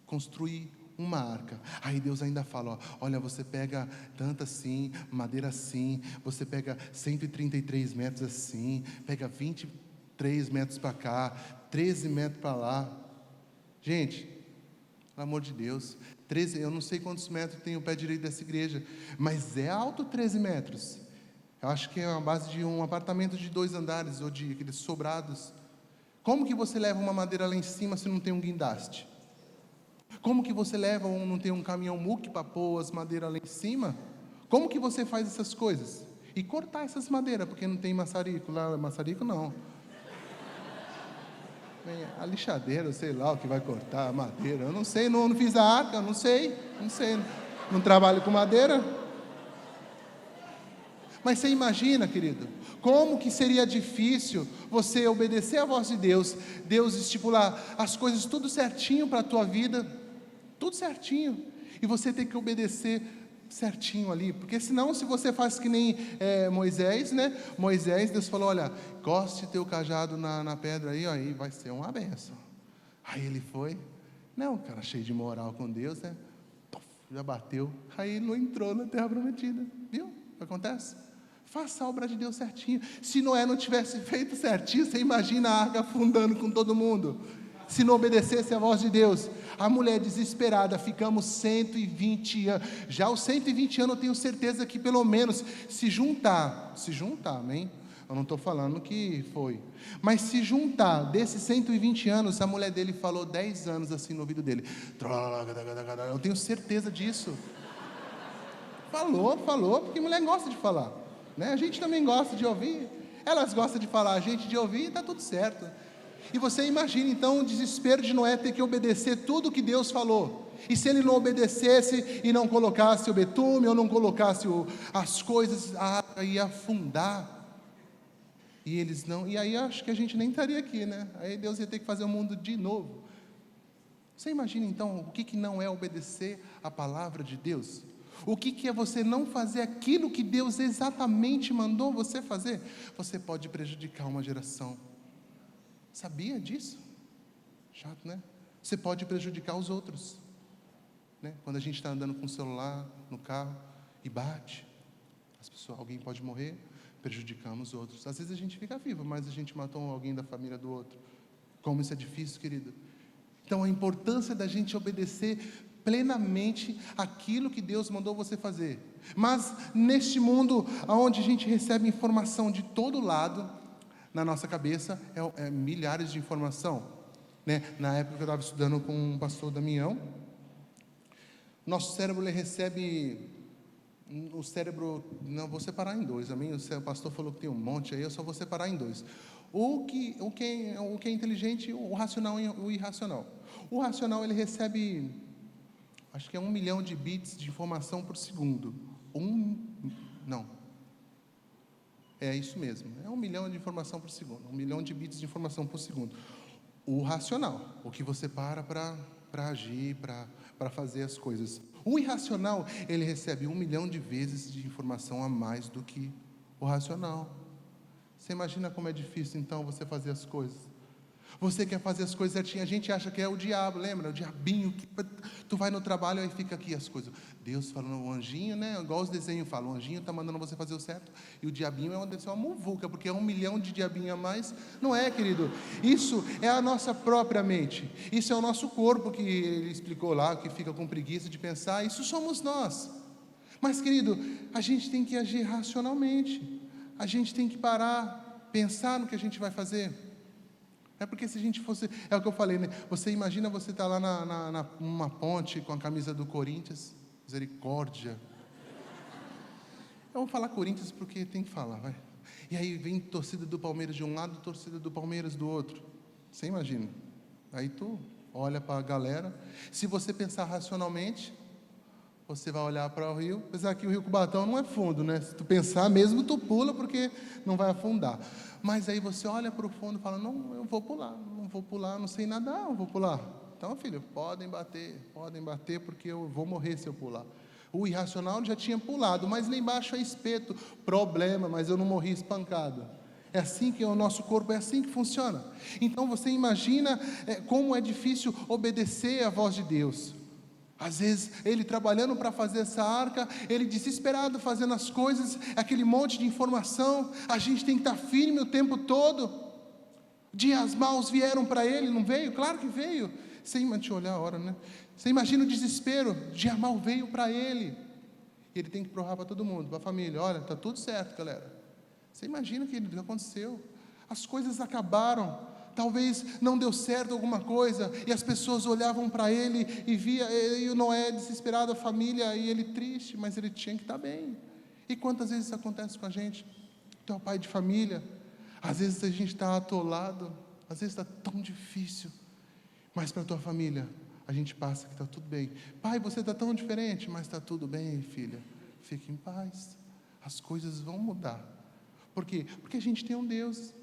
Construir uma arca. Aí Deus ainda fala, ó, olha, você pega tanta assim, madeira assim, você pega 133 metros assim, pega 23 metros para cá, 13 metros para lá. Gente, pelo amor de Deus, 13, eu não sei quantos metros tem o pé direito dessa igreja, mas é alto 13 metros. Eu acho que é a base de um apartamento de 2 andares, ou de aqueles sobrados. Como que você leva uma madeira lá em cima se não tem um guindaste? Como que você leva não tem um caminhão muque para pôr as madeiras lá em cima? Como que você faz essas coisas? E cortar essas madeiras, porque não tem maçarico lá, maçarico não. A lixadeira, sei lá o que vai cortar a madeira. Eu não sei, não fiz a arca, não sei. Não trabalho com madeira. Mas você imagina, querido, como que seria difícil você obedecer à voz de Deus, Deus estipular as coisas tudo certinho para a tua vida, tudo certinho, e você ter que obedecer certinho ali, porque senão se você faz que nem Moisés, né? Moisés, Deus falou, olha, goste teu cajado na pedra aí, ó, aí vai ser uma benção. Aí ele foi, não, cara cheio de moral com Deus, né? Já bateu, aí ele não entrou na terra prometida, viu? O que acontece? Faça a obra de Deus certinho. Se Noé não tivesse feito certinho, você imagina a arca afundando com todo mundo. Se não obedecesse a voz de Deus. A mulher desesperada, ficamos 120 anos. Já os 120 anos eu tenho certeza que pelo menos se juntar, amém? Eu não estou falando que foi. Mas se juntar desses 120 anos, a mulher dele falou 10 anos assim no ouvido dele. Eu tenho certeza disso. Falou, porque mulher gosta de falar, né? A gente também gosta de ouvir. Elas gostam de falar, a gente de ouvir, e está tudo certo. E você imagina então o desespero de Noé ter que obedecer tudo que Deus falou. E se ele não obedecesse e não colocasse o betume, ou não colocasse as coisas, a água ia afundar. E eles não, e aí acho que a gente nem estaria aqui, né? Aí Deus ia ter que fazer o mundo de novo. Você imagina então o que não é obedecer a palavra de Deus? O que é você não fazer aquilo que Deus exatamente mandou você fazer? Você pode prejudicar uma geração. Sabia disso? Chato, né? Você pode prejudicar os outros, né? Quando a gente está andando com o celular no carro e bate, alguém pode morrer, prejudicamos outros. Às vezes a gente fica vivo, mas a gente matou alguém da família do outro. Como isso é difícil, querido. Então a importância da gente obedecer plenamente aquilo que Deus mandou você fazer. Mas neste mundo onde a gente recebe informação de todo lado, na nossa cabeça milhares de informação, né? Na época que eu estava estudando com o pastor Damião, nosso cérebro ele recebe, o cérebro, não vou separar em dois, amém? O pastor falou que tem um monte aí, eu só vou separar em dois. O que é inteligente, o racional e o irracional. O racional ele recebe, acho que é 1 milhão de bits de informação por segundo. É isso mesmo, é 1 milhão de informação por segundo, 1 milhão de bits de informação por segundo. O racional, o que você para agir, para fazer as coisas. O irracional, ele recebe 1 milhão de vezes de informação a mais do que o racional. Você imagina como é difícil então você fazer as coisas. Você quer fazer as coisas certinho, a gente acha que é o diabo, lembra? O diabinho, que tu vai no trabalho e fica aqui as coisas. Deus falando, o anjinho, né? Igual os desenhos falam, o anjinho está mandando você fazer o certo, e o diabinho deve ser uma muvuca, porque é 1 milhão de diabinhos a mais. Não é, querido? Isso é a nossa própria mente. Isso é o nosso corpo que ele explicou lá, que fica com preguiça de pensar. Isso somos nós. Mas, querido, a gente tem que agir racionalmente. A gente tem que parar, pensar no que a gente vai fazer. É porque se a gente fosse, é o que eu falei, né? Você imagina você estar lá numa ponte com a camisa do Corinthians, misericórdia. Eu vou falar Corinthians porque tem que falar, vai. E aí vem torcida do Palmeiras de um lado, torcida do Palmeiras do outro. Você imagina? Aí tu olha para a galera. Se você pensar racionalmente, você vai olhar para o rio, apesar que o rio Cubatão não é fundo, né? Se tu pensar mesmo, tu pula porque não vai afundar. Mas aí você olha para o fundo e fala, não, eu vou pular, não sei nadar, eu vou pular. Então, filho, podem bater, porque eu vou morrer se eu pular. O irracional já tinha pulado, mas lá embaixo é espeto, problema, mas eu não morri espancado. É assim que o nosso corpo, é assim que funciona. Então você imagina como é difícil obedecer à voz de Deus. Às vezes, ele trabalhando para fazer essa arca, ele desesperado fazendo as coisas, aquele monte de informação, a gente tem que estar firme o tempo todo. Dias maus vieram para ele, não veio? Claro que veio. Deixa eu olhar a hora, né? Você imagina o desespero, dia mau veio para ele. E ele tem que provar para todo mundo, para a família, olha, está tudo certo, galera. Você imagina o que aconteceu? As coisas acabaram. Talvez não deu certo alguma coisa, e as pessoas olhavam para ele e via e o Noé desesperado, a família, e ele triste, mas ele tinha que estar bem. E quantas vezes isso acontece com a gente? Tu é o pai de família, às vezes a gente está atolado, às vezes está tão difícil, mas para a tua família, a gente passa que está tudo bem. Pai, você está tão diferente, mas está tudo bem, filha. Fique em paz, as coisas vão mudar. Por quê? Porque a gente tem um Deus.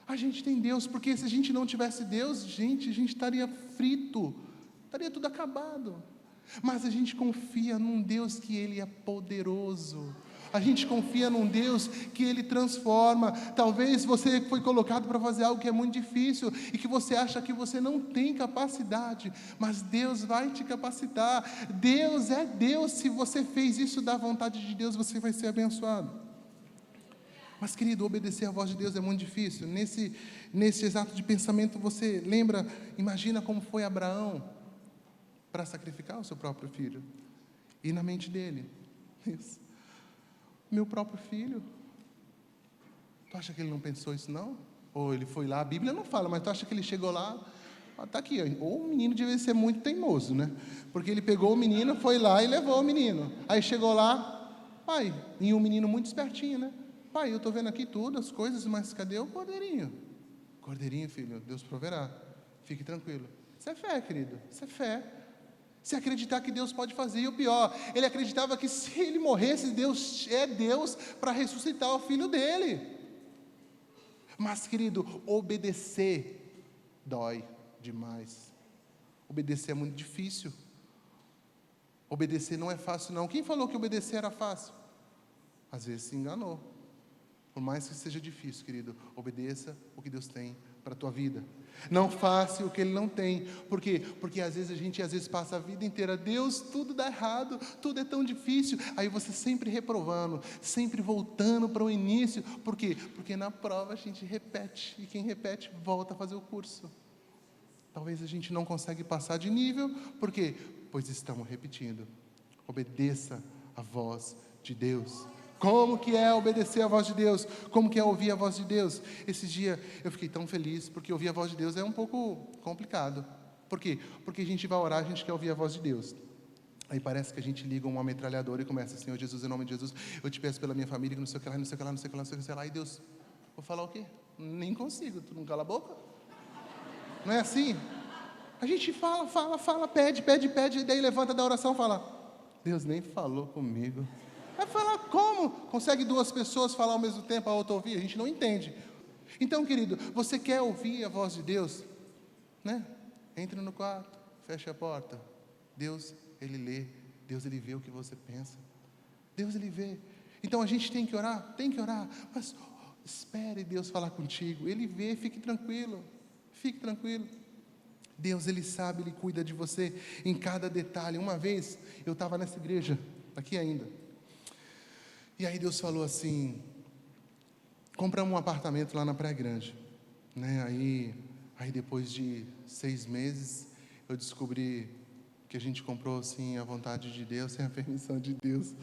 A gente tem Deus, porque se a gente não tivesse Deus, a gente estaria frito, estaria tudo acabado. Mas a gente confia num Deus que Ele é poderoso. A gente confia num Deus que Ele transforma. Talvez você foi colocado para fazer algo que é muito difícil e que você acha que você não tem capacidade, mas Deus vai te capacitar. Deus é Deus. Se você fez isso da vontade de Deus, você vai ser abençoado. Mas, querido, obedecer a voz de Deus é muito difícil. Nesse exato de pensamento, você lembra, imagina como foi Abraão para sacrificar o seu próprio filho. E na mente dele, isso, meu próprio filho, tu acha que ele não pensou isso não? Ou ele foi lá, a Bíblia não fala, mas tu acha que ele chegou lá, está aqui, ou o menino devia ser muito teimoso, né? Porque ele pegou o menino, foi lá e levou o menino. Aí chegou lá, pai, e um menino muito espertinho, né? Pai, eu estou vendo aqui tudo, as coisas, mas cadê o cordeirinho? Cordeirinho, filho, Deus proverá. Fique tranquilo. Isso é fé, querido, isso é fé. Se acreditar que Deus pode fazer, e o pior, ele acreditava que se ele morresse, Deus é Deus para ressuscitar o filho dele. Mas, querido, obedecer dói demais. Obedecer é muito difícil. Obedecer não é fácil, não. Quem falou que obedecer era fácil? Às vezes se enganou. Por mais que seja difícil, querido, obedeça o que Deus tem para a tua vida. Não faça o que Ele não tem. Por quê? Porque às vezes a gente passa a vida inteira, Deus, tudo dá errado, tudo é tão difícil. Aí você sempre reprovando, sempre voltando para o início. Por quê? Porque na prova a gente repete, e quem repete volta a fazer o curso. Talvez a gente não consegue passar de nível. Por quê? Pois estamos repetindo. Obedeça a voz de Deus. Como que é obedecer a voz de Deus? Como que é ouvir a voz de Deus? Esses dias eu fiquei tão feliz, porque ouvir a voz de Deus é um pouco complicado. Por quê? Porque a gente vai orar, a gente quer ouvir a voz de Deus. Aí parece que a gente liga uma metralhadora e começa, Senhor Jesus, em nome de Jesus, eu te peço pela minha família, que não sei o que lá, não sei o que lá, não sei o que lá, não sei o que lá. E Deus, vou falar o quê? Nem consigo, tu não cala a boca? Não é assim? A gente fala, pede, e daí levanta da oração e fala, Deus nem falou comigo. Vai falar como? Consegue duas pessoas falar ao mesmo tempo, a outra ouvir? A gente não entende. Então, querido, você quer ouvir a voz de Deus? Né? Entre no quarto, feche a porta. Deus, Ele lê. Deus, Ele vê o que você pensa. Deus, Ele vê. Então, a gente tem que orar? Tem que orar. Mas espere Deus falar contigo. Ele vê, fique tranquilo. Fique tranquilo. Deus, Ele sabe, Ele cuida de você em cada detalhe. Uma vez, eu estava nessa igreja, aqui ainda. E aí Deus falou assim, compramos um apartamento lá na Praia Grande, né? Aí depois de 6 meses, eu descobri que a gente comprou assim à vontade de Deus, sem a permissão de Deus.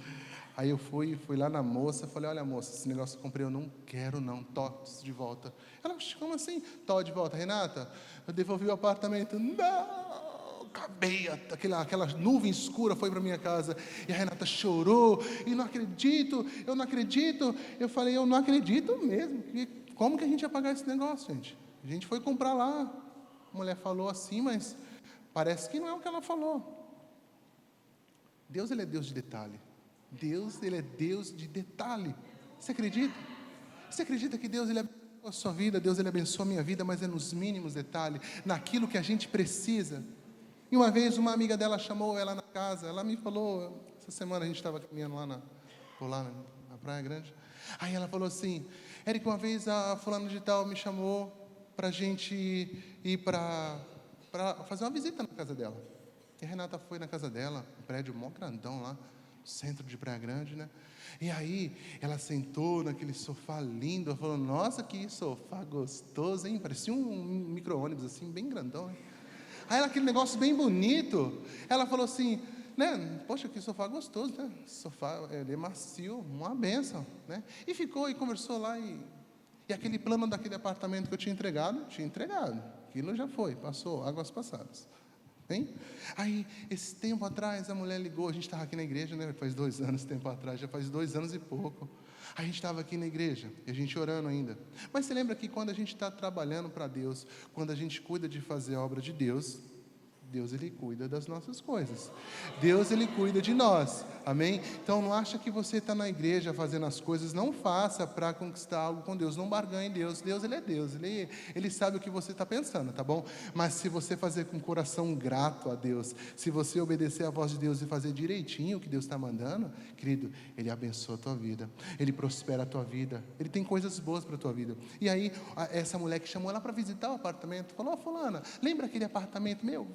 Aí eu fui lá na moça, falei, olha moça, esse negócio que eu comprei eu não quero não, tô de volta. Ela, como assim? Tô de volta, Renata, eu devolvi o apartamento. Não! Acabei, aquela nuvem escura foi para minha casa, e a Renata chorou, e eu não acredito, eu falei, eu não acredito mesmo, como que a gente ia pagar esse negócio, gente? A gente foi comprar lá, a mulher falou assim, mas parece que não é o que ela falou. Deus, Ele é Deus de detalhe, Deus, Ele é Deus de detalhe, você acredita? Você acredita que Deus, Ele abençoa a sua vida, Deus, Ele abençoa a minha vida, mas é nos mínimos detalhes, naquilo que a gente precisa. E uma vez uma amiga dela chamou ela na casa, ela me falou, essa semana a gente estava caminhando lá na Praia Grande, aí ela falou assim, Eric, uma vez a fulana de tal me chamou para a gente ir para fazer uma visita na casa dela. E a Renata foi na casa dela, um prédio mó grandão lá, no centro de Praia Grande, né? E aí ela sentou naquele sofá lindo, ela falou, nossa, que sofá gostoso, hein? Parecia um micro-ônibus assim, bem grandão, hein? Aí aquele negócio bem bonito, ela falou assim, né, poxa, que sofá gostoso, né, sofá, ele é macio, uma benção, né, e ficou e conversou lá, e aquele plano daquele apartamento que eu tinha entregado, aquilo já foi, passou, águas passadas, hein? Aí, esse tempo atrás, a mulher ligou, a gente estava aqui na igreja, né, faz 2 anos, tempo atrás, já faz 2 anos e pouco, a gente estava aqui na igreja, e a gente orando ainda. Mas você lembra que quando a gente está trabalhando para Deus, quando a gente cuida de fazer a obra de Deus, Deus, Ele cuida das nossas coisas. Deus, Ele cuida de nós. Amém? Então, não acha que você está na igreja fazendo as coisas, não faça para conquistar algo com Deus. Não barganhe Deus. Deus, Ele é Deus. Ele sabe o que você está pensando, tá bom? Mas se você fazer com coração grato a Deus, se você obedecer a voz de Deus e fazer direitinho o que Deus está mandando, querido, Ele abençoa a tua vida. Ele prospera a tua vida. Ele tem coisas boas para a tua vida. E aí, essa mulher que chamou ela para visitar o apartamento, falou, fulana, lembra aquele apartamento meu?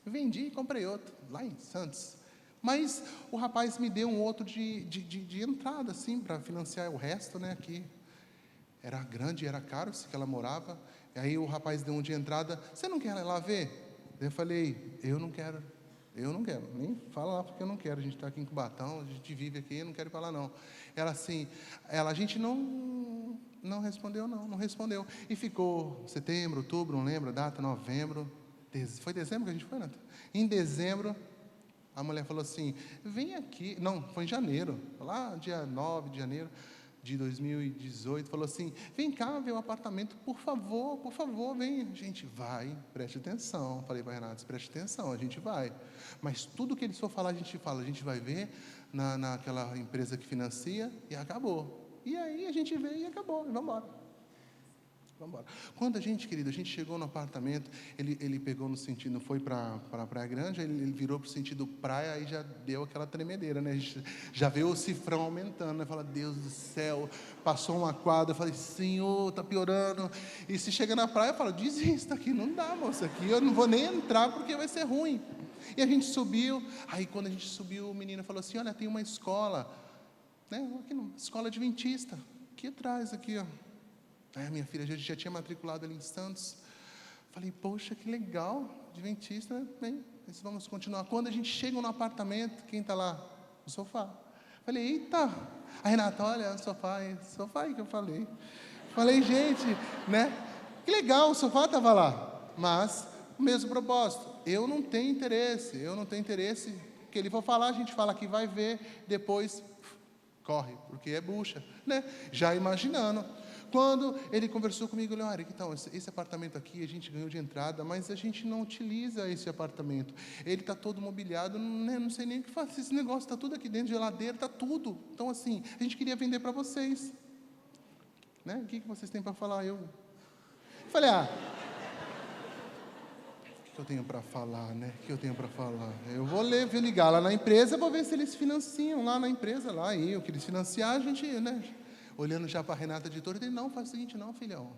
Vendi e comprei outro, lá em Santos. Mas o rapaz me deu um outro de entrada, assim, para financiar o resto, né, aqui. Era grande, era caro, se que ela morava. E aí o rapaz deu um de entrada, você não quer ir lá ver? Eu falei, eu não quero Eu não quero, nem fala lá porque eu não quero. A gente está aqui em Cubatão, a gente vive aqui, eu não quero ir para lá não. Ela assim, a gente não respondeu não, não respondeu. E ficou setembro, outubro, não lembro a data, novembro, foi dezembro que a gente foi, Nath? Em dezembro, a mulher falou assim, vem aqui, não, foi em janeiro, lá dia 9 de janeiro de 2018, falou assim, vem cá ver o apartamento, por favor, vem. A gente vai, preste atenção. Falei para Renato, preste atenção, a gente vai. Mas tudo que eles for falar, a gente fala, a gente vai ver naquela empresa que financia e acabou. E aí a gente vê e acabou, e vamos embora. Vamos embora. Quando a gente, querido, a gente chegou no apartamento, ele pegou no sentido, foi para a Praia Grande, ele virou para o sentido praia, aí já deu aquela tremedeira, né? A gente já vê o cifrão aumentando, né? Fala, Deus do céu, passou uma quadra, eu falei, Senhor, está piorando. E se chega na praia, eu falo, desista aqui, não dá, moça, aqui eu não vou nem entrar porque vai ser ruim. E a gente subiu, aí quando a gente subiu, o menino falou assim, olha, tem uma escola, né? Aqui, escola adventista, aqui atrás, aqui, ó. Aí a minha filha já tinha matriculado ali em Santos. Falei, poxa, que legal, adventista, né? Bem, vamos continuar. Quando a gente chega no apartamento, quem está lá? O sofá. Falei, eita. A Renata, olha, o sofá aí que eu falei. Falei, gente, né? Que legal, o sofá estava lá. Mas, o mesmo propósito, eu não tenho interesse. Que ele for falar, a gente fala que vai ver, depois corre, porque é bucha, né? Já imaginando. Quando ele conversou comigo, ele falou, então, esse apartamento aqui a gente ganhou de entrada, mas a gente não utiliza esse apartamento. Ele está todo mobiliado, né, não sei nem o que fazer. Esse negócio está tudo aqui dentro, geladeira, está tudo. Então, assim, a gente queria vender para vocês. Né? O que vocês têm para falar? Eu falei, o que eu tenho para falar, né? O que eu tenho para falar? Eu vou ligar lá na empresa, vou ver se eles financiam lá na empresa, lá, e o que eles financiar, a gente, né? Olhando já para a Renata, editora, ele, não, faz o seguinte, não, filhão,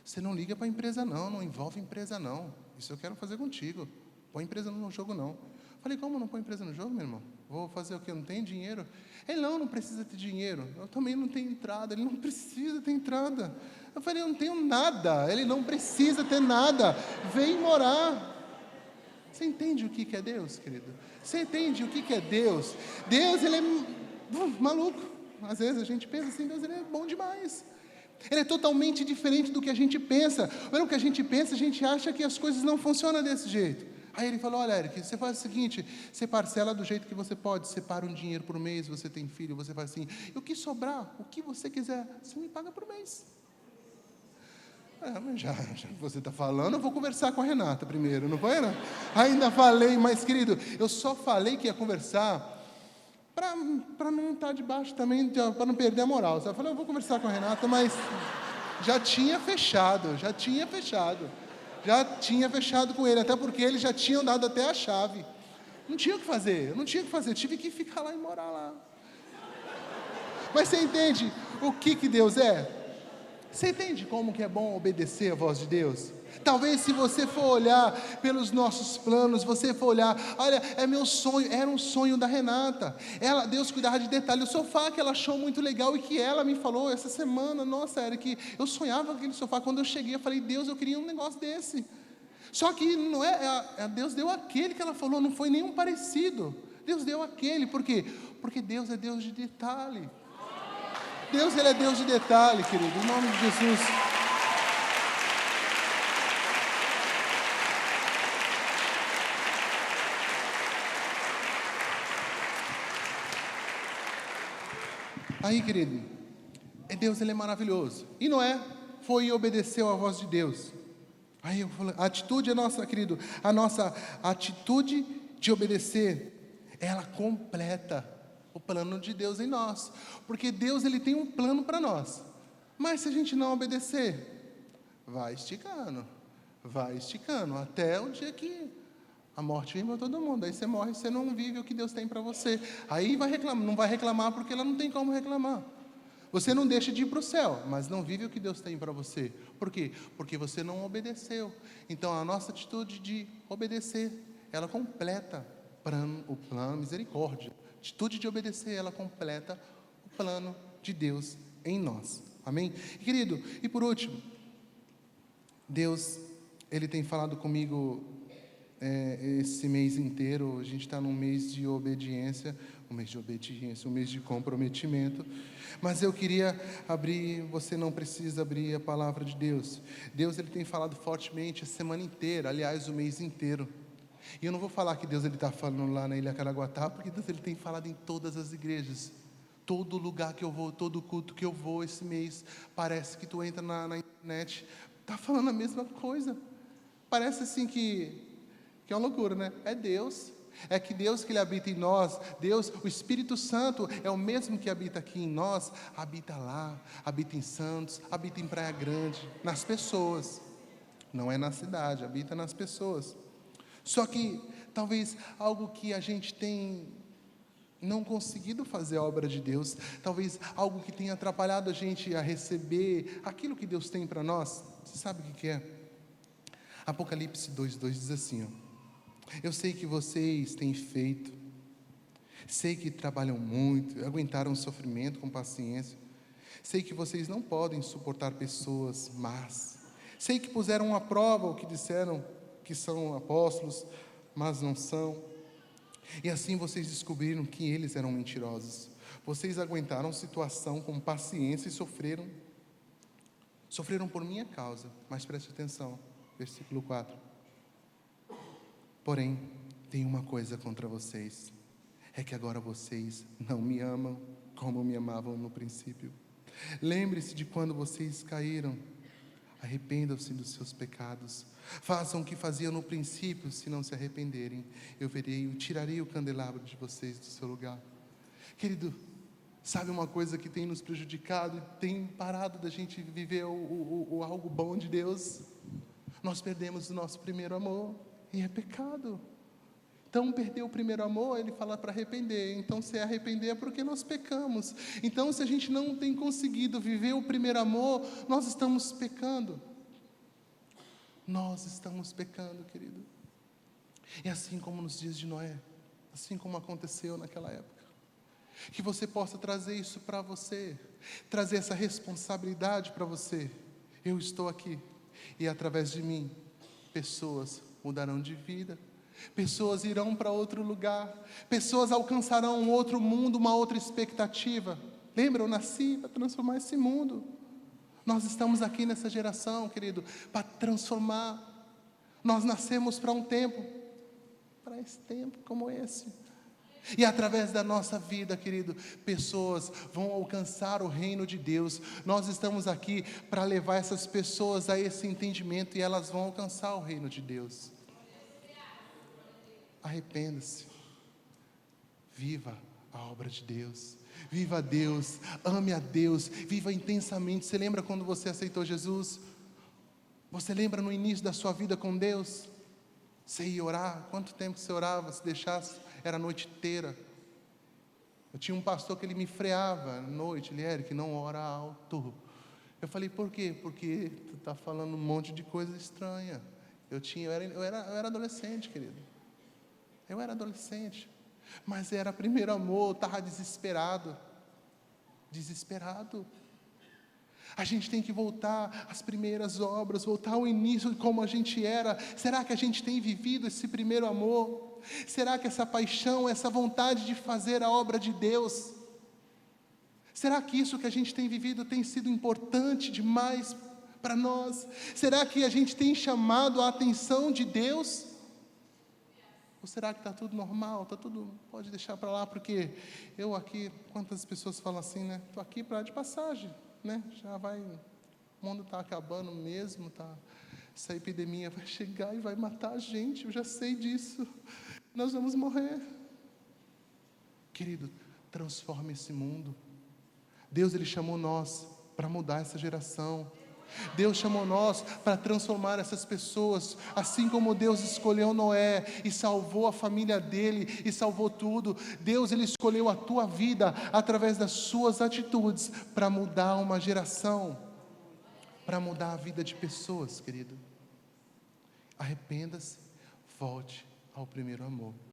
você não liga para a empresa não envolve empresa não, isso eu quero fazer contigo, põe empresa no jogo não. Falei, como não põe empresa no jogo, meu irmão? Vou fazer o quê? Eu não tenho dinheiro? Ele, não precisa ter dinheiro, eu também não tenho entrada. Ele, não precisa ter entrada. Eu falei, eu não tenho nada. Ele, não precisa ter nada, vem morar. Você entende o que é Deus, querido? Você entende o que é Deus? Deus, ele é maluco. Às vezes a gente pensa assim, Deus, ele é bom demais. Ele é totalmente diferente do que a gente pensa. Olha, o que a gente pensa, a gente acha que as coisas não funcionam desse jeito. Aí ele falou, olha, Eric, você faz o seguinte, você parcela do jeito que você pode, separa um dinheiro por mês, você tem filho, você faz assim, e o que sobrar, o que você quiser, você me paga por mês. Mas já que você está falando, eu vou conversar com a Renata primeiro, não foi, Renata? Ainda falei, mas querido, eu só falei que ia conversar para não estar debaixo também, para não perder a moral. Eu falei, eu vou conversar com a Renata, mas já tinha fechado com ele, até porque eles já tinham dado até a chave. Não tinha o que fazer, eu tive que ficar lá e morar lá. Mas você entende o que Deus é? Você entende como que é bom obedecer a voz de Deus? Talvez se você for olhar pelos nossos planos, você for olhar, olha, é meu sonho, era um sonho da Renata. Deus cuidava de detalhes, o sofá que ela achou muito legal e que ela me falou essa semana, nossa, Eric, eu sonhava com aquele sofá, quando eu cheguei eu falei, Deus, eu queria um negócio desse. Só que não Deus deu aquele que ela falou, não foi nenhum parecido. Deus deu aquele, por quê? Porque Deus é Deus de detalhe. Deus, ele é Deus de detalhe, querido, em nome de Jesus. Aí, querido, Deus, ele é maravilhoso. E Noé foi e obedeceu à voz de Deus. Aí eu falo, a nossa atitude de obedecer, ela completa o plano de Deus em nós, porque Deus, ele tem um plano para nós, mas se a gente não obedecer, vai esticando, até o dia que a morte vem para todo mundo, aí você morre, você não vive o que Deus tem para você, aí não vai reclamar, porque ela não tem como reclamar. Você não deixa de ir para o céu, mas não vive o que Deus tem para você. Por quê? Porque você não obedeceu. Então, a nossa atitude de obedecer, ela completa o plano, misericórdia. A atitude de obedecer, ela completa o plano de Deus em nós. Amém? Querido, e por último, Deus, ele tem falado comigo esse mês inteiro, a gente está num mês de obediência, um mês de comprometimento, mas eu queria abrir, você não precisa abrir a palavra de Deus. Deus, Ele tem falado fortemente a semana inteira, aliás, o mês inteiro. E eu não vou falar que Deus está falando lá na Ilha Caraguatá, porque Deus Ele tem falado em todas as igrejas. Todo lugar que eu vou, todo culto que eu vou esse mês, parece que tu entra na internet, está falando a mesma coisa. Parece assim que é uma loucura, né? É Deus. É que Deus que Ele habita em nós, Deus, o Espírito Santo é o mesmo que habita aqui em nós, habita lá, habita em Santos, habita em Praia Grande, nas pessoas. Não é na cidade, habita nas pessoas. Só que talvez algo que a gente tem não conseguido fazer a obra de Deus, talvez algo que tenha atrapalhado a gente a receber aquilo que Deus tem para nós. Você sabe o que é? Apocalipse 2:2 diz assim, ó: eu sei que vocês têm feito, sei que trabalham muito, aguentaram o sofrimento com paciência, sei que vocês não podem suportar pessoas más, sei que puseram à prova o que disseram que são apóstolos, mas não são, e assim vocês descobriram que eles eram mentirosos. Vocês aguentaram situação com paciência e sofreram por minha causa. Mas preste atenção, versículo 4: porém, tem uma coisa contra vocês, é que agora vocês não me amam como me amavam no princípio. Lembre-se de quando vocês caíram, arrependam-se dos seus pecados, façam o que faziam no princípio. Se não se arrependerem, eu tirarei o candelabro de vocês do seu lugar. Querido, sabe uma coisa que tem nos prejudicado, tem parado da gente viver o algo bom de Deus? Nós perdemos o nosso primeiro amor, e é pecado. Então, perder o primeiro amor, ele fala para arrepender. Então, se arrepender é porque nós pecamos. Então, se a gente não tem conseguido viver o primeiro amor, nós estamos pecando. Nós estamos pecando, querido. E assim como nos dias de Noé, assim como aconteceu naquela época, que você possa trazer isso para você, trazer essa responsabilidade para você. Eu estou aqui, e através de mim, pessoas mudarão de vida, pessoas irão para outro lugar, pessoas alcançarão um outro mundo, uma outra expectativa. Lembra, eu nasci para transformar esse mundo. Nós estamos aqui nessa geração, querido, para transformar. Nós nascemos para um tempo, para esse tempo como esse. E através da nossa vida, querido, pessoas vão alcançar o reino de Deus. Nós estamos aqui para levar essas pessoas a esse entendimento, e elas vão alcançar o reino de Deus. Arrependa-se, viva a obra de Deus, viva a Deus, ame a Deus, viva intensamente. Você lembra quando você aceitou Jesus? Você lembra no início da sua vida com Deus? Você ia orar, quanto tempo você orava? Se deixasse, era a noite inteira. Eu tinha um pastor que ele me freava à noite: Eric, não ora alto. Eu falei, por quê? Porque tu está falando um monte de coisa estranha. Eu era adolescente, querido. Eu era adolescente, mas era primeiro amor, eu estava desesperado. A gente tem que voltar às primeiras obras, voltar ao início de como a gente era. Será que a gente tem vivido esse primeiro amor? Será que essa paixão, essa vontade de fazer a obra de Deus, será que isso que a gente tem vivido tem sido importante demais para nós? Será que a gente tem chamado a atenção de Deus? Ou será que está tudo normal? Pode deixar para lá, porque eu aqui, quantas pessoas falam assim, né? Estou aqui para de passagem, né? O mundo está acabando mesmo, essa epidemia vai chegar e vai matar a gente, eu já sei disso. Nós vamos morrer. Querido, transforme esse mundo. Deus, Ele chamou nós para mudar essa geração. Deus chamou nós para transformar essas pessoas, assim como Deus escolheu Noé e salvou a família dele e salvou tudo. Deus, Ele escolheu a tua vida através das suas atitudes para mudar uma geração, para mudar a vida de pessoas, querido. Arrependa-se, volte ao primeiro amor.